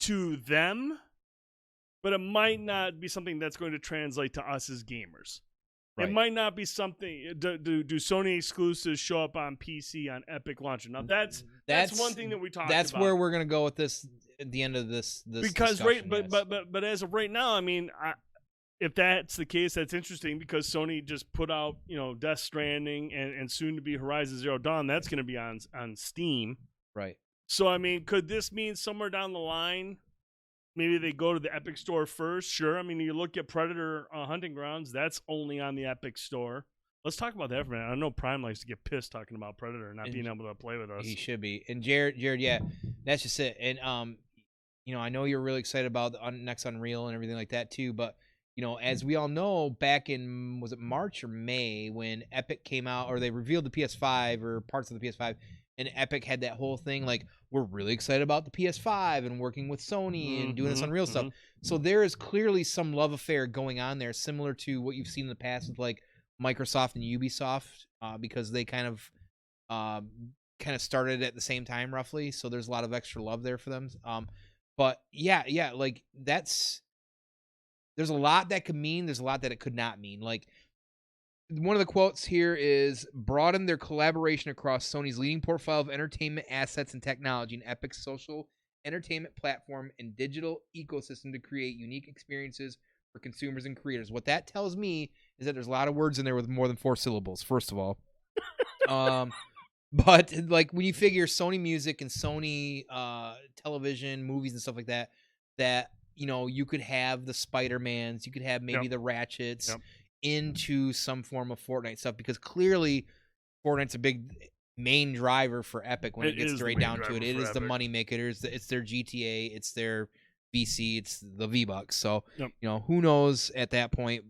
to them, but it might not be something that's going to translate to us as gamers. Right. It might not be something. Do Sony exclusives show up on PC on Epic launcher? Now that's one thing that we talked about. That's where we're gonna go with this at the end of this because but as of right now, I mean, if that's the case, that's interesting because Sony just put out Death Stranding and soon to be Horizon Zero Dawn. That's going to be on Steam, right? So I mean, could this mean somewhere down the line? Maybe they go to the Epic Store first. Sure. I mean, you look at Predator Hunting Grounds. That's only on the Epic Store. Let's talk about that for a minute. I know Prime likes to get pissed talking about Predator and not being able to play with us. He should be. And Jared, yeah, that's just it. And I know you're really excited about the next Unreal and everything like that too. But as we all know, back in was it March or May when Epic came out or they revealed the PS5 or parts of the PS5. And Epic had that whole thing like, we're really excited about the PS5 and working with Sony and doing this Unreal stuff. So there is clearly some love affair going on there, similar to what you've seen in the past with like Microsoft and Ubisoft, because they kind of started at the same time roughly. So there's a lot of extra love there for them. But yeah, like there's a lot that could mean. There's a lot that it could not mean. Like, one of the quotes here is, broaden their collaboration across Sony's leading portfolio of entertainment assets and technology and Epic's social entertainment platform and digital ecosystem to create unique experiences for consumers and creators. What that tells me is that there's a lot of words in there with more than 4 syllables, first of all. But like when you figure Sony Music and Sony television, movies and stuff like that, you could have the Spider-Mans, you could have maybe the Ratchets, into some form of Fortnite stuff, because clearly Fortnite's a big main driver for Epic when it gets straight down to it. It is the money maker. It's their GTA, it's their VC, it's the V-Bucks. So who knows at that point.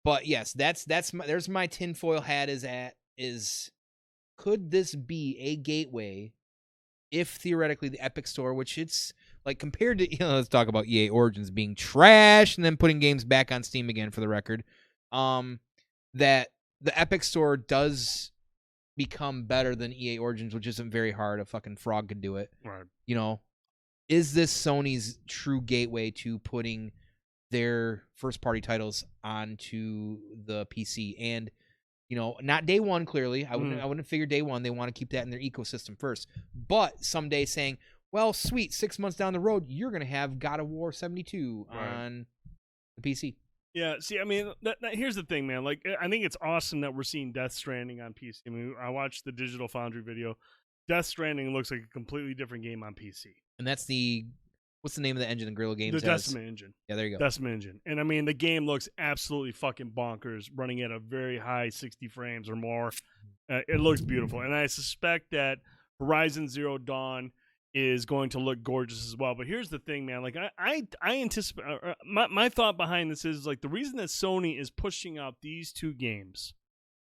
But yes, there's my tinfoil hat is could this be a gateway if theoretically the Epic Store, which it's like compared to let's talk about EA Origins being trash and then putting games back on Steam again for the record. That the Epic Store does become better than EA Origins, which isn't very hard. A fucking frog could do it. Right. Is this Sony's true gateway to putting their first-party titles onto the PC? And, not day one, clearly. I wouldn't figure day one. They want to keep that in their ecosystem first. But someday saying, well, sweet, 6 months down the road, you're going to have God of War 72 on the PC. Yeah, see, I mean, here's the thing, man. Like, I think it's awesome that we're seeing Death Stranding on PC. I mean, I watched the Digital Foundry video. Death Stranding looks like a completely different game on PC. And that's what's the name of the engine that Guerrilla Games has? The Decima engine. Yeah, there you go. Decima engine. And, I mean, the game looks absolutely fucking bonkers, running at a very high 60 frames or more. It looks beautiful. And I suspect that Horizon Zero Dawn is going to look gorgeous as well. But here's the thing, man. Like I anticipate my thought behind this is like the reason that Sony is pushing out these two games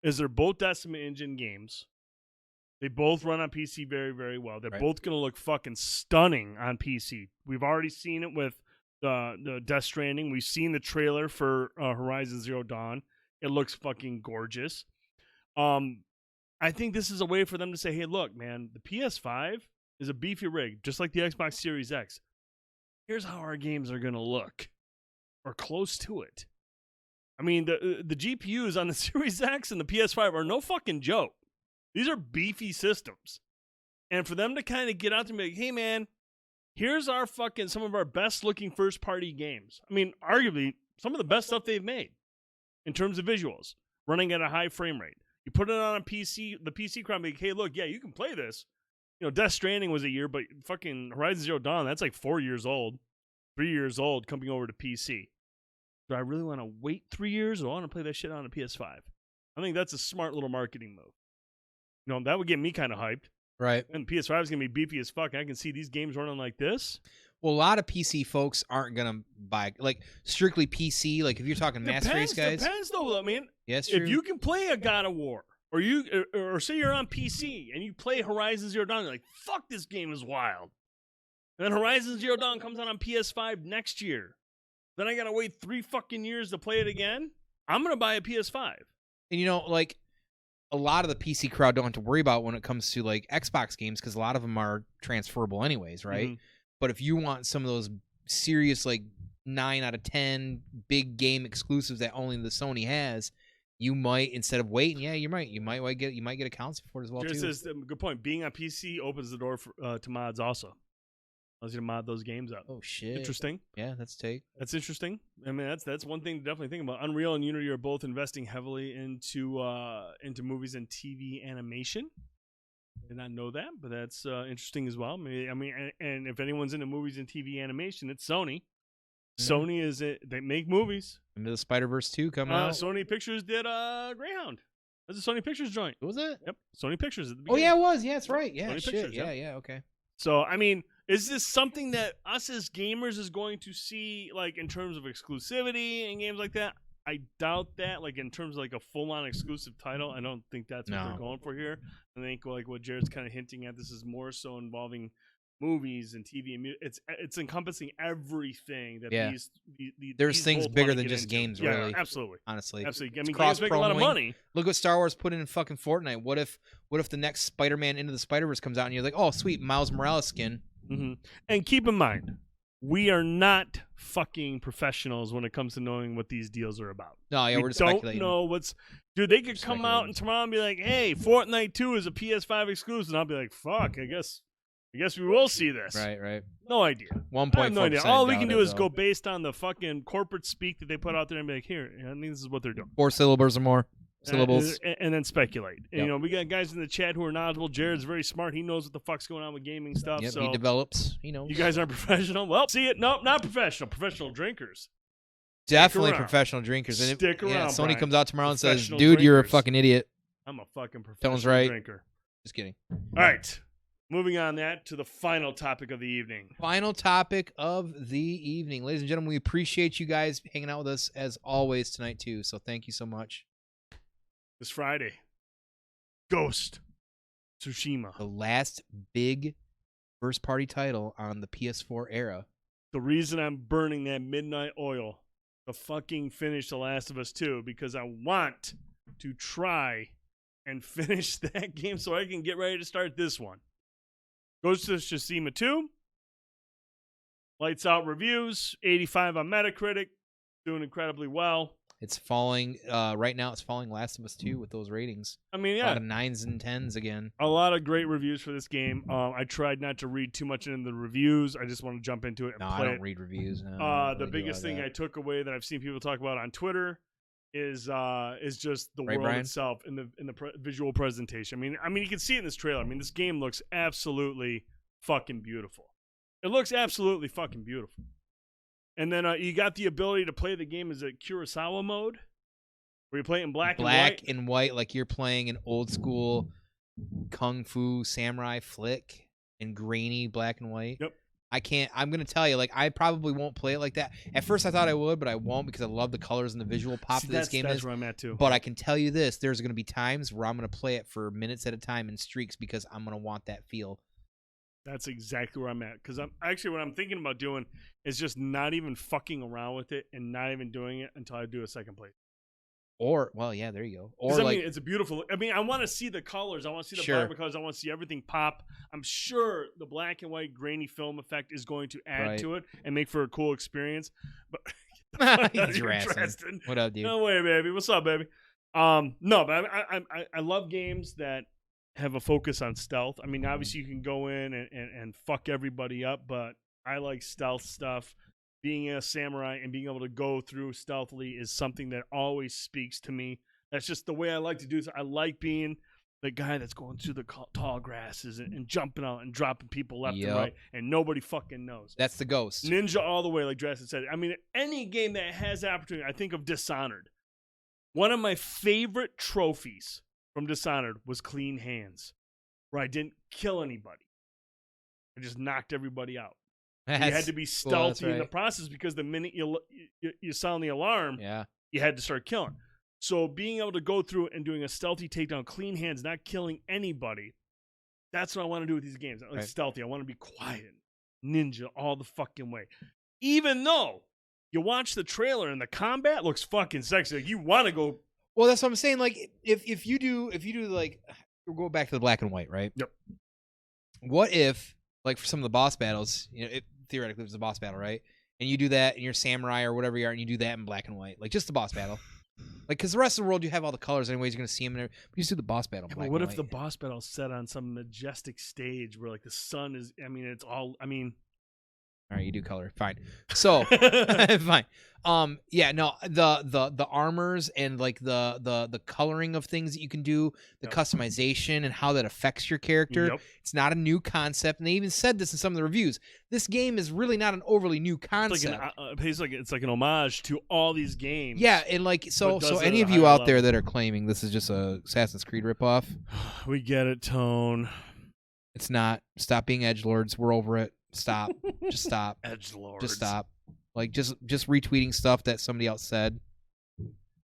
is they're both Decima Engine games. They both run on PC very, very well. They're both going to look fucking stunning on PC. We've already seen it with the Death Stranding. We've seen the trailer for Horizon Zero Dawn. It looks fucking gorgeous. I think this is a way for them to say, hey, look, man, the PS5 is a beefy rig, just like the Xbox Series X. Here's how our games are going to look, or close to it. I mean, the GPUs on the Series X and the PS5 are no fucking joke. These are beefy systems. And for them to kind of get out there and be like, hey, man, here's our fucking some of our best looking first party games. I mean, arguably some of the best stuff they've made in terms of visuals, running at a high frame rate. You put it on a PC, the PC crowd, like, hey, look, yeah, you can play this. You know, Death Stranding was a year, but fucking Horizon Zero Dawn, that's like 4 years old, 3 years old, coming over to PC. Do I really want to wait 3 years, or I want to play that shit on a PS5? I think that's a smart little marketing move. You know, that would get me kind of hyped. Right. And the PS5 is going to be beefy as fuck. I can see these games running like this. Well, a lot of PC folks aren't going to buy, like, strictly PC. Like, if you're talking Master Race guys. Depends, though. I mean, yes, if you can play a God of War, or say you're on PC and you play Horizon Zero Dawn, you're like, fuck, this game is wild. And then Horizon Zero Dawn comes out on PS5 next year. Then I got to wait 3 fucking years to play it again. I'm going to buy a PS5. And, you know, like, a lot of the PC crowd don't have to worry about when it comes to, like, Xbox games because a lot of them are transferable anyways, right? Mm-hmm. But if you want some of those serious, like, 9 out of 10 big game exclusives that only the Sony has, you might, instead of waiting, you might get accounts for it as well, too. Says, good point. Being on PC opens the door for, to mods also. Allows you to mod those games up. Oh, shit. Interesting. Yeah, that's interesting. I mean, that's one thing to definitely think about. Unreal and Unity are both investing heavily into movies and TV animation. I did not know that, but that's interesting as well. I mean, and if anyone's into movies and TV animation, it's Sony. Mm-hmm. Sony is it. They make movies. Into the Spider-Verse 2 coming out. Sony Pictures did Greyhound. That's a Sony Pictures joint. What was that? Yep, Sony Pictures. Oh yeah, it was. Yeah, that's right. Yeah, Sony shit. Pictures, Yeah, okay. So I mean, is this something that us as gamers is going to see, like in terms of exclusivity and games like that? I doubt that. Like in terms of like a full-on exclusive title, I don't think that's what they're going for here. I think like what Jared's kind of hinting at, this is more so involving movies and TV and music. It's encompassing everything that there's things bigger than just games, really. Absolutely. Honestly. Absolutely. I mean, games make a lot of money. Look what Star Wars put in fucking Fortnite. What if the next Spider-Man Into the Spider-Verse comes out and you're like, oh, sweet, Miles Morales skin. Mm-hmm. And keep in mind, we are not fucking professionals when it comes to knowing what these deals are about. No, yeah, we're just speculating. Don't know what's... Dude, they could come out and tomorrow and be like, hey, Fortnite 2 is a PS5 exclusive. And I'll be like, fuck, I guess we will see this. Right. No idea. 1.4%. No idea. All we can do is go based on the fucking corporate speak that they put out there and be like, here, I think this is what they're doing. 4 syllables or more. Syllables. And then speculate. Yep. And, you know, we got guys in the chat who are knowledgeable. Jared's very smart. He knows what the fuck's going on with gaming stuff. Yep, so he develops. He knows. You guys aren't professional? Well, see it. No, not professional. Professional drinkers. Definitely professional drinkers. And Stick around, Sony Brian. Comes out tomorrow and says, dude, drinkers. You're a fucking idiot. I'm a fucking professional drinker. Just kidding. All right. Moving on to the final topic of the evening. Final topic of the evening. Ladies and gentlemen, we appreciate you guys hanging out with us as always tonight, too. So thank you so much. This Friday, Ghost Tsushima. The last big first-party title on the PS4 era. The reason I'm burning that midnight oil to fucking finish The Last of Us 2, because I want to try and finish that game so I can get ready to start this one. Ghost of Tsushima 2. Lights out reviews. 85 on Metacritic. Doing incredibly well. It's falling, right now it's falling Last of Us 2 with those ratings. I mean, yeah. A lot of 9s and 10s again. A lot of great reviews for this game. I tried not to read too much into the reviews. I just want to jump into it and play I don't read reviews. The biggest thing I took away that I've seen people talk about on Twitter is just the world itself and the visual presentation. I mean, you can see it in this trailer. I mean, this game looks absolutely fucking beautiful. It looks absolutely fucking beautiful. And then you got the ability to play the game as a Kurosawa mode, where you play it in black and white. Black and white, like you're playing an old school kung fu samurai flick. and grainy black and white. Yep. I'm going to tell you, like, I probably won't play it like that. At first I thought I would, but I won't because I love the colors and the visual pop that this game is. That's where I'm at too. But I can tell you this, there's going to be times where I'm going to play it for minutes at a time in streaks because I'm going to want that feel. That's exactly where I'm at. Because I'm actually, what I'm thinking about doing is just not even fucking around with it and not even doing it until I do a second play. Or, well, yeah, there you go. Or like, I mean, it's a beautiful. I mean, I want to see the colors. I want to see the vibrant colors. I want to see everything pop. I'm sure the black and white grainy film effect is going to add to it and make for a cool experience. But he's Drastin. What up, dude? No way, baby. What's up, baby? No, but I love games that have a focus on stealth. I mean, obviously you can go in and fuck everybody up, but I like stealth stuff. Being a samurai and being able to go through stealthily is something that always speaks to me. That's just the way I like to do this. I like being the guy that's going through the tall grasses and jumping out and dropping people left and right, and nobody fucking knows. That's the ghost. Ninja all the way, like Drastin said. I mean, any game that has the opportunity, I think of Dishonored. One of my favorite trophies from Dishonored was clean hands, where I didn't kill anybody. I just knocked everybody out. You had to be stealthy in the process because the minute you sound the alarm, you had to start killing. So being able to go through and doing a stealthy takedown, clean hands, not killing anybody, that's what I want to do with these games. I like stealthy. I want to be quiet, ninja all the fucking way. Even though you watch the trailer and the combat looks fucking sexy, like you want to go. Well, that's what I'm saying. Like if you do like, we'll go back to the black and white, right? Yep. What if, like, for some of the boss battles, theoretically, it was a boss battle, right? And you do that, and you're samurai or whatever you are, and you do that in black and white, like just the boss battle. Like, because the rest of the world, you have all the colors anyways, you're going to see them in there. But you just do the boss battle in black and white. What if the boss battle is set on some majestic stage where, like, the sun is, it's all, all right, you do color. Fine. So, fine. The armors and, like, the coloring of things that you can do, the customization and how that affects your character. Yep. It's not a new concept, and they even said this in some of the reviews. This game is really not an overly new concept. It's like an homage to all these games. Yeah, and like so any of you out there that are claiming this is just a Assassin's Creed ripoff, we get it, Tone. It's not. Stop being edgelords. We're over it. Stop. Just stop. Edgelords. Just stop. Like, just retweeting stuff that somebody else said.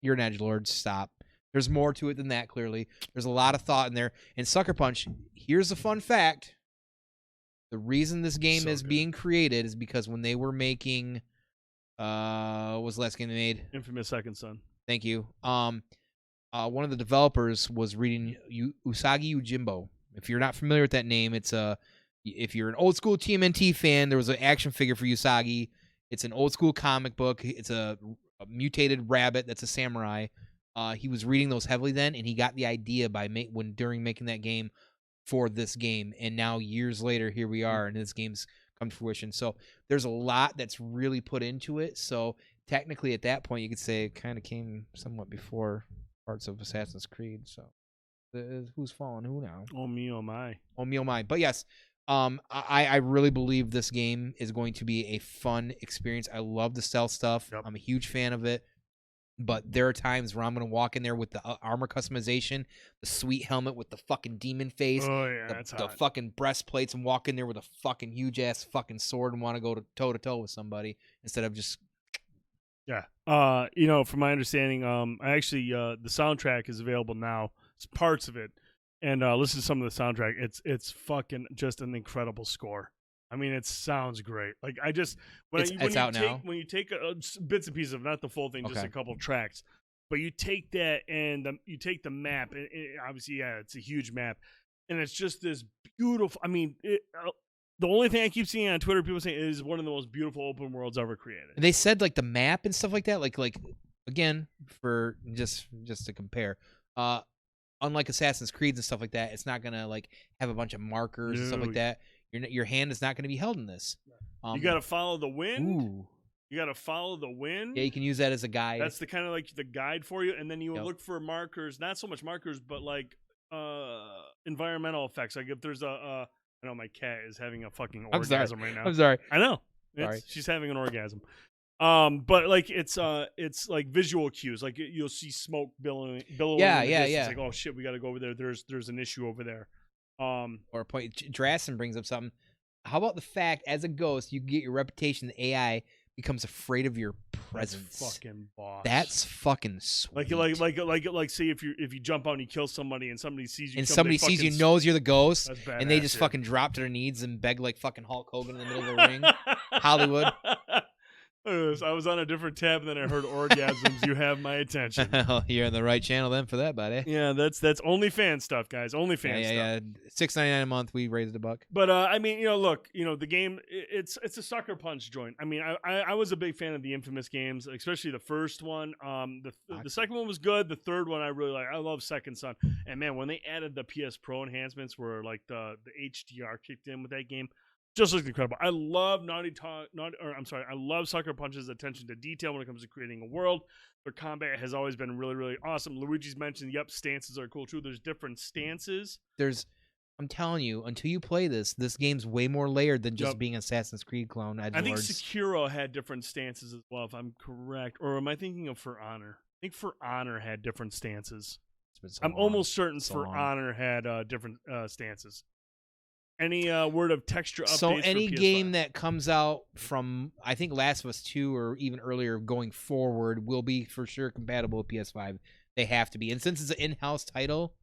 You're an edgelord. Stop. There's more to it than that, clearly. There's a lot of thought in there. And Sucker Punch, here's a fun fact. The reason this game is being created is because when they were making... what was the last game they made? Infamous Second Son. Thank you. One of the developers was reading Usagi Yojimbo. If you're not familiar with that name, it's if you're an old school TMNT fan, there was an action figure for Usagi. It's an old school comic book. It's a mutated rabbit that's a samurai. He was reading those heavily then, and he got the idea during making that game for this game. And now years later, here we are, and this game's come to fruition. So there's a lot that's really put into it. So technically, at that point, you could say it kind of came somewhat before parts of Assassin's Creed. So who's fallen? Who now? Oh me, oh my. Oh me, oh my. But yes. I really believe this game is going to be a fun experience. I love the stealth stuff. Yep. I'm a huge fan of it. But there are times where I'm going to walk in there with the armor customization, the sweet helmet with the fucking demon face, the fucking breastplates, and walk in there with a fucking huge-ass fucking sword and want to go toe-to-toe with somebody instead of just... Yeah. From my understanding, the soundtrack is available now. It's parts of it. And listen to some of the soundtrack. It's fucking just an incredible score. I mean, it sounds great. Like when you take bits and pieces of, not the full thing, just a couple tracks, but you take that and you take the map. And obviously, it's a huge map, and it's just this beautiful. I mean, the only thing I keep seeing on Twitter, people saying it is one of the most beautiful open worlds ever created. And they said like the map and stuff like that. Like again, for just to compare. Unlike Assassin's Creed and stuff like that, it's not gonna like have a bunch of markers and stuff like that. Your hand is not gonna be held in this. You gotta follow the wind. Ooh. You gotta follow the wind. Yeah, you can use that as a guide. That's the kind of like the guide for you, and then you look for markers. Not so much markers, but like environmental effects. Like if there's I know my cat is having a fucking orgasm right now. I'm sorry. I know. She's having an orgasm. But like it's like visual cues. Like you'll see smoke billowing. Yeah. It's like, oh shit, we got to go over there. There's an issue over there. Or a point. Drassen brings up something. How about the fact, as a ghost, you get your reputation. The AI becomes afraid of your presence. That's fucking boss. That's fucking sweet. Like, say if you jump out and you kill somebody and somebody sees you, and somebody sees you, knows you're the ghost, and they just dude. fucking drop to their knees and beg like fucking Hulk Hogan in the middle of a ring. Hollywood. I was on a different tab and then I heard orgasms. You have my attention. You're on the right channel then for that, buddy. Yeah, that's OnlyFans stuff, guys. OnlyFans stuff. Yeah. $6.99 a month. We raised a buck. But I mean, look, the game. It's a sucker punch joint. I mean, I was a big fan of the Infamous games, especially the first one. The second one was good. The third one I really like. I love Second Son. And man, when they added the PS Pro enhancements, where like the HDR kicked in with that game. Just looks incredible. I love I love Sucker Punch's attention to detail when it comes to creating a world. Their combat has always been really, really awesome. Luigi's mentioned, stances are cool too. There's different stances. I'm telling you, until you play this game's way more layered than just being Assassin's Creed clone. I think Sekiro had different stances as well, if I'm correct. Or am I thinking of For Honor? I think For Honor had different stances. I'm almost certain For Honor had different stances. Any word of texture updates? So any game that comes out from, I think, Last of Us 2 or even earlier going forward will be for sure compatible with PS5. They have to be. And since it's an in-house title...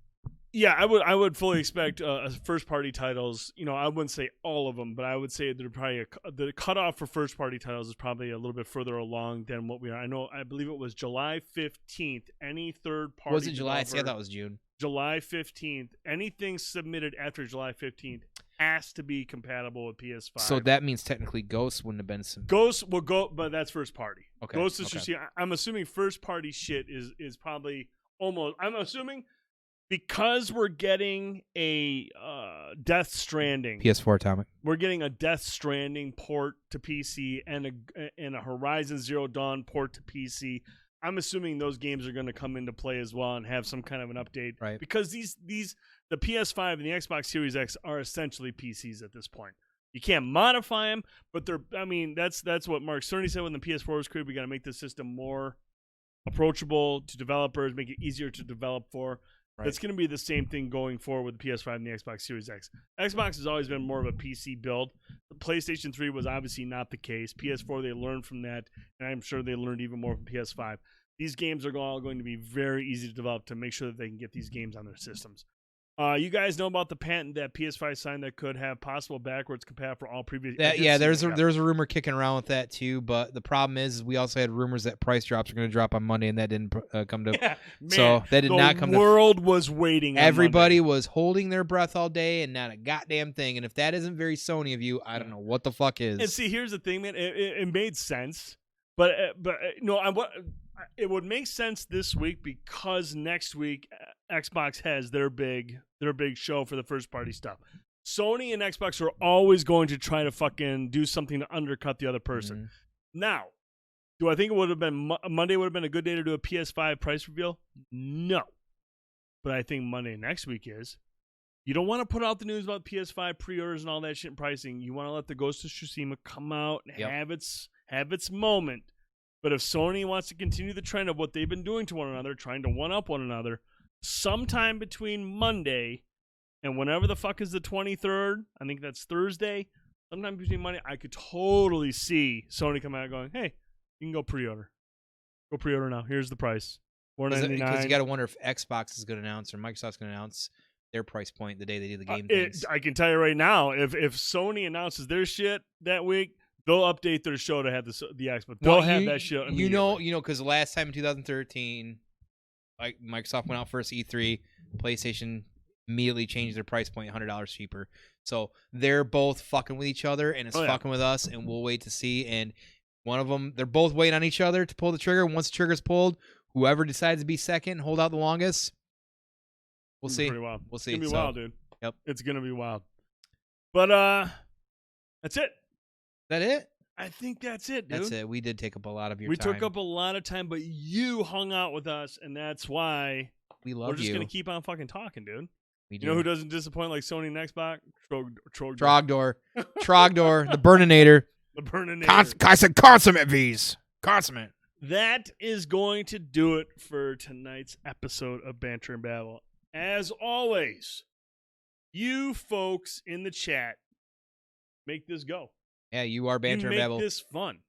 Yeah, I would fully expect first-party titles. I wouldn't say all of them, but I would say they're probably the cutoff for first-party titles is probably a little bit further along than what we are. I believe it was July 15th. Any third-party... Was it July? See, I thought it was June. July 15th. Anything submitted after July 15th has to be compatible with PS5. So that means technically Ghost wouldn't have been some... Ghost will go, but that's first party. Okay. Ghost is just... I'm assuming first party shit is probably almost... I'm assuming because we're getting a Death Stranding... PS4 Atomic. We're getting a Death Stranding port to PC and a Horizon Zero Dawn port to PC. I'm assuming those games are going to come into play as well and have some kind of an update. Right. Because the PS5 and the Xbox Series X are essentially PCs at this point. You can't modify them, but that's what Mark Cerny said when the PS4 was created. We got to make the system more approachable to developers, make it easier to develop for. Right. It's going to be the same thing going forward with the PS5 and the Xbox Series X. Xbox has always been more of a PC build. The PlayStation 3 was obviously not the case. PS4, they learned from that, and I'm sure they learned even more from PS5. These games are all going to be very easy to develop to make sure that they can get these games on their systems. You guys know about the patent that PS5 signed that could have possible backwards compatible for all previous... there's a rumor kicking around with that too, but the problem is we also had rumors that price drops are going to drop on Monday, and that didn't come to... Yeah, man, so that did not come to... The world was waiting on Everybody Monday. Was holding their breath all day and not a goddamn thing, and if that isn't very Sony of you, I don't know what the fuck is. And see, here's the thing, man. It made sense, but it would make sense this week because next week Xbox has their big show for the first party stuff. Sony and Xbox are always going to try to fucking do something to undercut the other person. Mm-hmm. Now, do I think it would have been Monday would have been a good day to do a PS5 price reveal? No. But I think Monday next week is. You don't want to put out the news about PS5 pre-orders and all that shit and pricing. You want to let the Ghost of Tsushima come out and have its moment. But if Sony wants to continue the trend of what they've been doing to one another, trying to one-up one another, sometime between Monday and whenever the fuck is the 23rd, I think that's Thursday, sometime between Monday, I could totally see Sony come out going, hey, you can go pre-order. Go pre-order now. Here's the price. $4.99. Because you got to wonder if Xbox is going to announce or Microsoft's going to announce their price point the day they do the game things. I can tell you right now, if Sony announces their shit that week, they'll update their show to have the Xbox. They'll have that shit. You know, because the last time in 2013, like Microsoft went out first E3, PlayStation immediately changed their price point $100 cheaper. So they're both fucking with each other, and it's fucking with us, and we'll wait to see. And one of them, they're both waiting on each other to pull the trigger. Once the trigger's pulled, whoever decides to be second, hold out the longest. We'll see. Pretty wild. We'll see. It's gonna be wild, dude. Yep. It's gonna be wild. But that's it. That it? I think that's it, dude. That's it. We did take up a lot of your time. We took up a lot of time, but you hung out with us, and that's why we love you. We're just going to keep on fucking talking, dude. We do. You know who doesn't disappoint like Sony and Xbox? Trogdor. Trogdor. The Burninator. The Burninator. I said consummate, V's. Consummate. That is going to do it for tonight's episode of Banter and Babble. As always, You folks in the chat make this go. Yeah, you are Banter and Babble. Make this fun.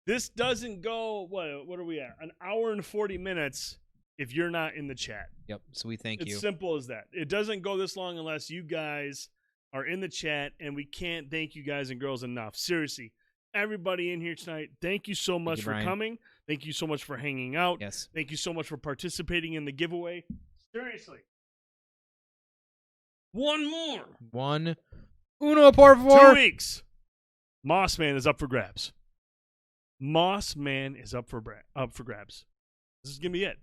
This doesn't go, what are we at? An hour and 40 minutes if you're not in the chat. Yep, so we thank you. It's simple as that. It doesn't go this long unless you guys are in the chat, and we can't thank you guys and girls enough. Seriously, everybody in here tonight, thank you so much for coming. Thank you so much for hanging out. Yes. Thank you so much for participating in the giveaway. Seriously. One more. Uno, por favor. 2 weeks. Mossman is up for grabs. Mossman is up for grabs. This is going to be it.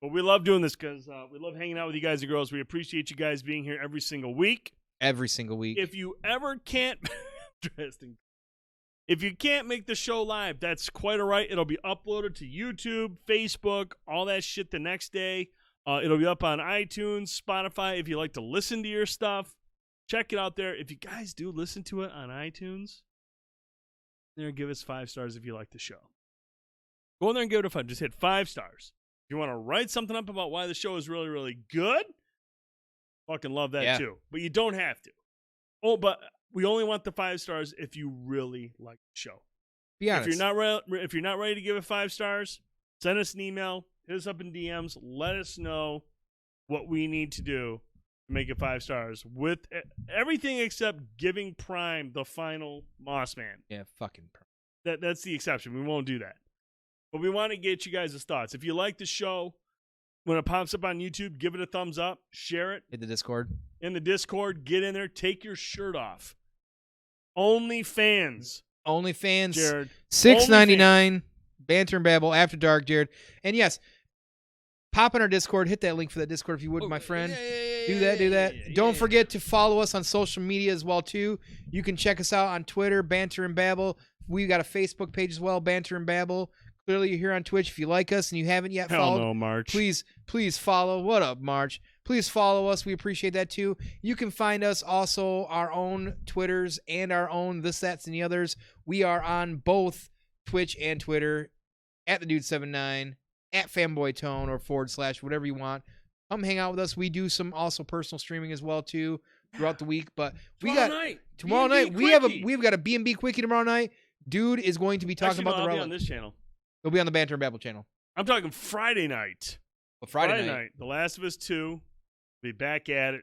But we love doing this because we love hanging out with you guys and girls. We appreciate you guys being here every single week. If you ever can't... Interesting. If you can't make the show live, that's quite all right. It'll be uploaded to YouTube, Facebook, all that shit the next day. It'll be up on iTunes, Spotify. If you like to listen to your stuff, check it out there. If you guys do listen to it on iTunes, there, give us 5 stars if you like the show. Go in there and give it a 5. Just hit 5 stars. If you want to write something up about why the show is really, really good, fucking love that too. But you don't have to. Oh, but we only want the 5 stars if you really like the show. Be honest. If you're not ready to give it 5 stars, send us an email, hit us up in DMs, let us know what we need to do to make it 5 stars with everything except giving Prime the final Mossman. Yeah, fucking Prime. That's the exception. We won't do that. But we want to get you guys' thoughts. If you like the show, when it pops up on YouTube, give it a thumbs up, share it. Hit the Discord. In the Discord, get in there, take your shirt off. OnlyFans, Jared. $6.99. Banter and Babble After Dark, Jared. And yes, pop in our Discord. Hit that link for that Discord if you would, my friend. Do that. Don't forget to follow us on social media as well, too. You can check us out on Twitter, Banter and Babble. We've got a Facebook page as well, Banter and Babble. Clearly, you're here on Twitch. If you like us and you haven't yet followed, no, March. Please follow. What up, March? Please follow us. We appreciate that, too. You can find us also our own Twitters and our own This, That's, and the Others. We are on both Twitch and Twitter at TheDude79, at FanboyTone, or / whatever you want. Come hang out with us. We do some also personal streaming as well, too, throughout the week. But tomorrow night we've got a B&B Quickie tomorrow night. Dude is going to be talking about the Relic. On this channel. He'll be on the Banter and Babble channel. I'm talking Friday night. Well, Friday night. The Last of Us 2. Be back at it.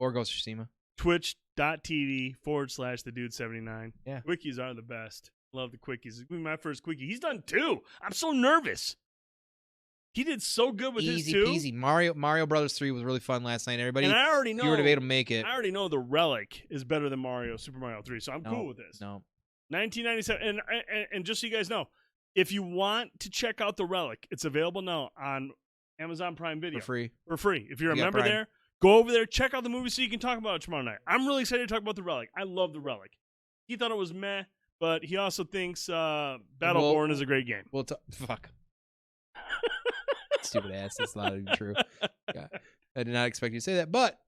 Or Ghost of Tsushima. Twitch.tv / TheDude79. Yeah. Quickies are the best. Love the quickies. It's going to be my first quickie. He's done 2. I'm so nervous. He did so good with his 2. Easy peasy. Mario Brothers 3 was really fun last night. Everybody, and I already know, if you were to be able to make it. I already know the Relic is better than Super Mario 3, so I'm cool with this. No. 1997. And just so you guys know, if you want to check out the Relic, it's available now on Amazon Prime Video. For free. If you're a member there, go over there, check out the movie so you can talk about it tomorrow night. I'm really excited to talk about the Relic. I love the Relic. He thought it was meh, but he also thinks Battleborn is a great game. Fuck. Stupid ass. That's not even true. God, I did not expect you to say that, but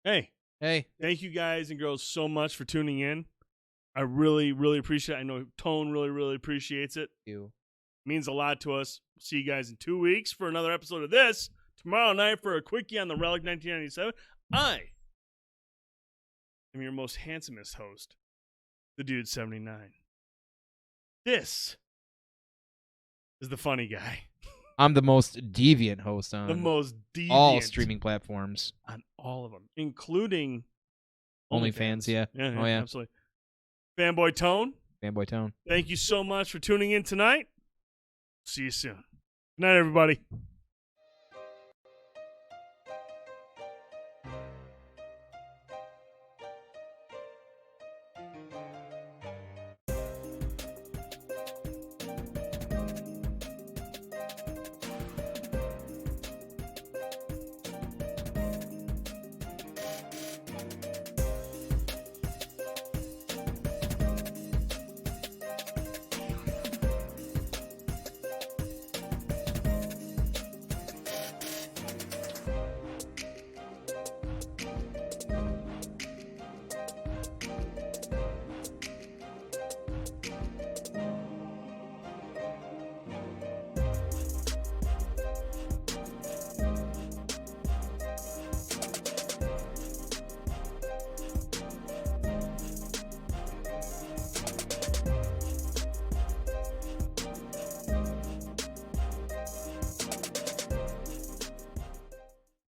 hey, thank you guys and girls so much for tuning in. I really, really appreciate it. I know Tone really, really appreciates it. You. It means a lot to us. See you guys in 2 weeks for another episode of this. Tomorrow night for a quickie on the Relic 1997. I am your most handsomest host, the Dude 79. This is the funny guy. I'm the most deviant host on all streaming platforms. On all of them, including OnlyFans. Yeah. Oh, yeah. Absolutely. Fanboy Tone. Thank you so much for tuning in tonight. See you soon. Good night, everybody.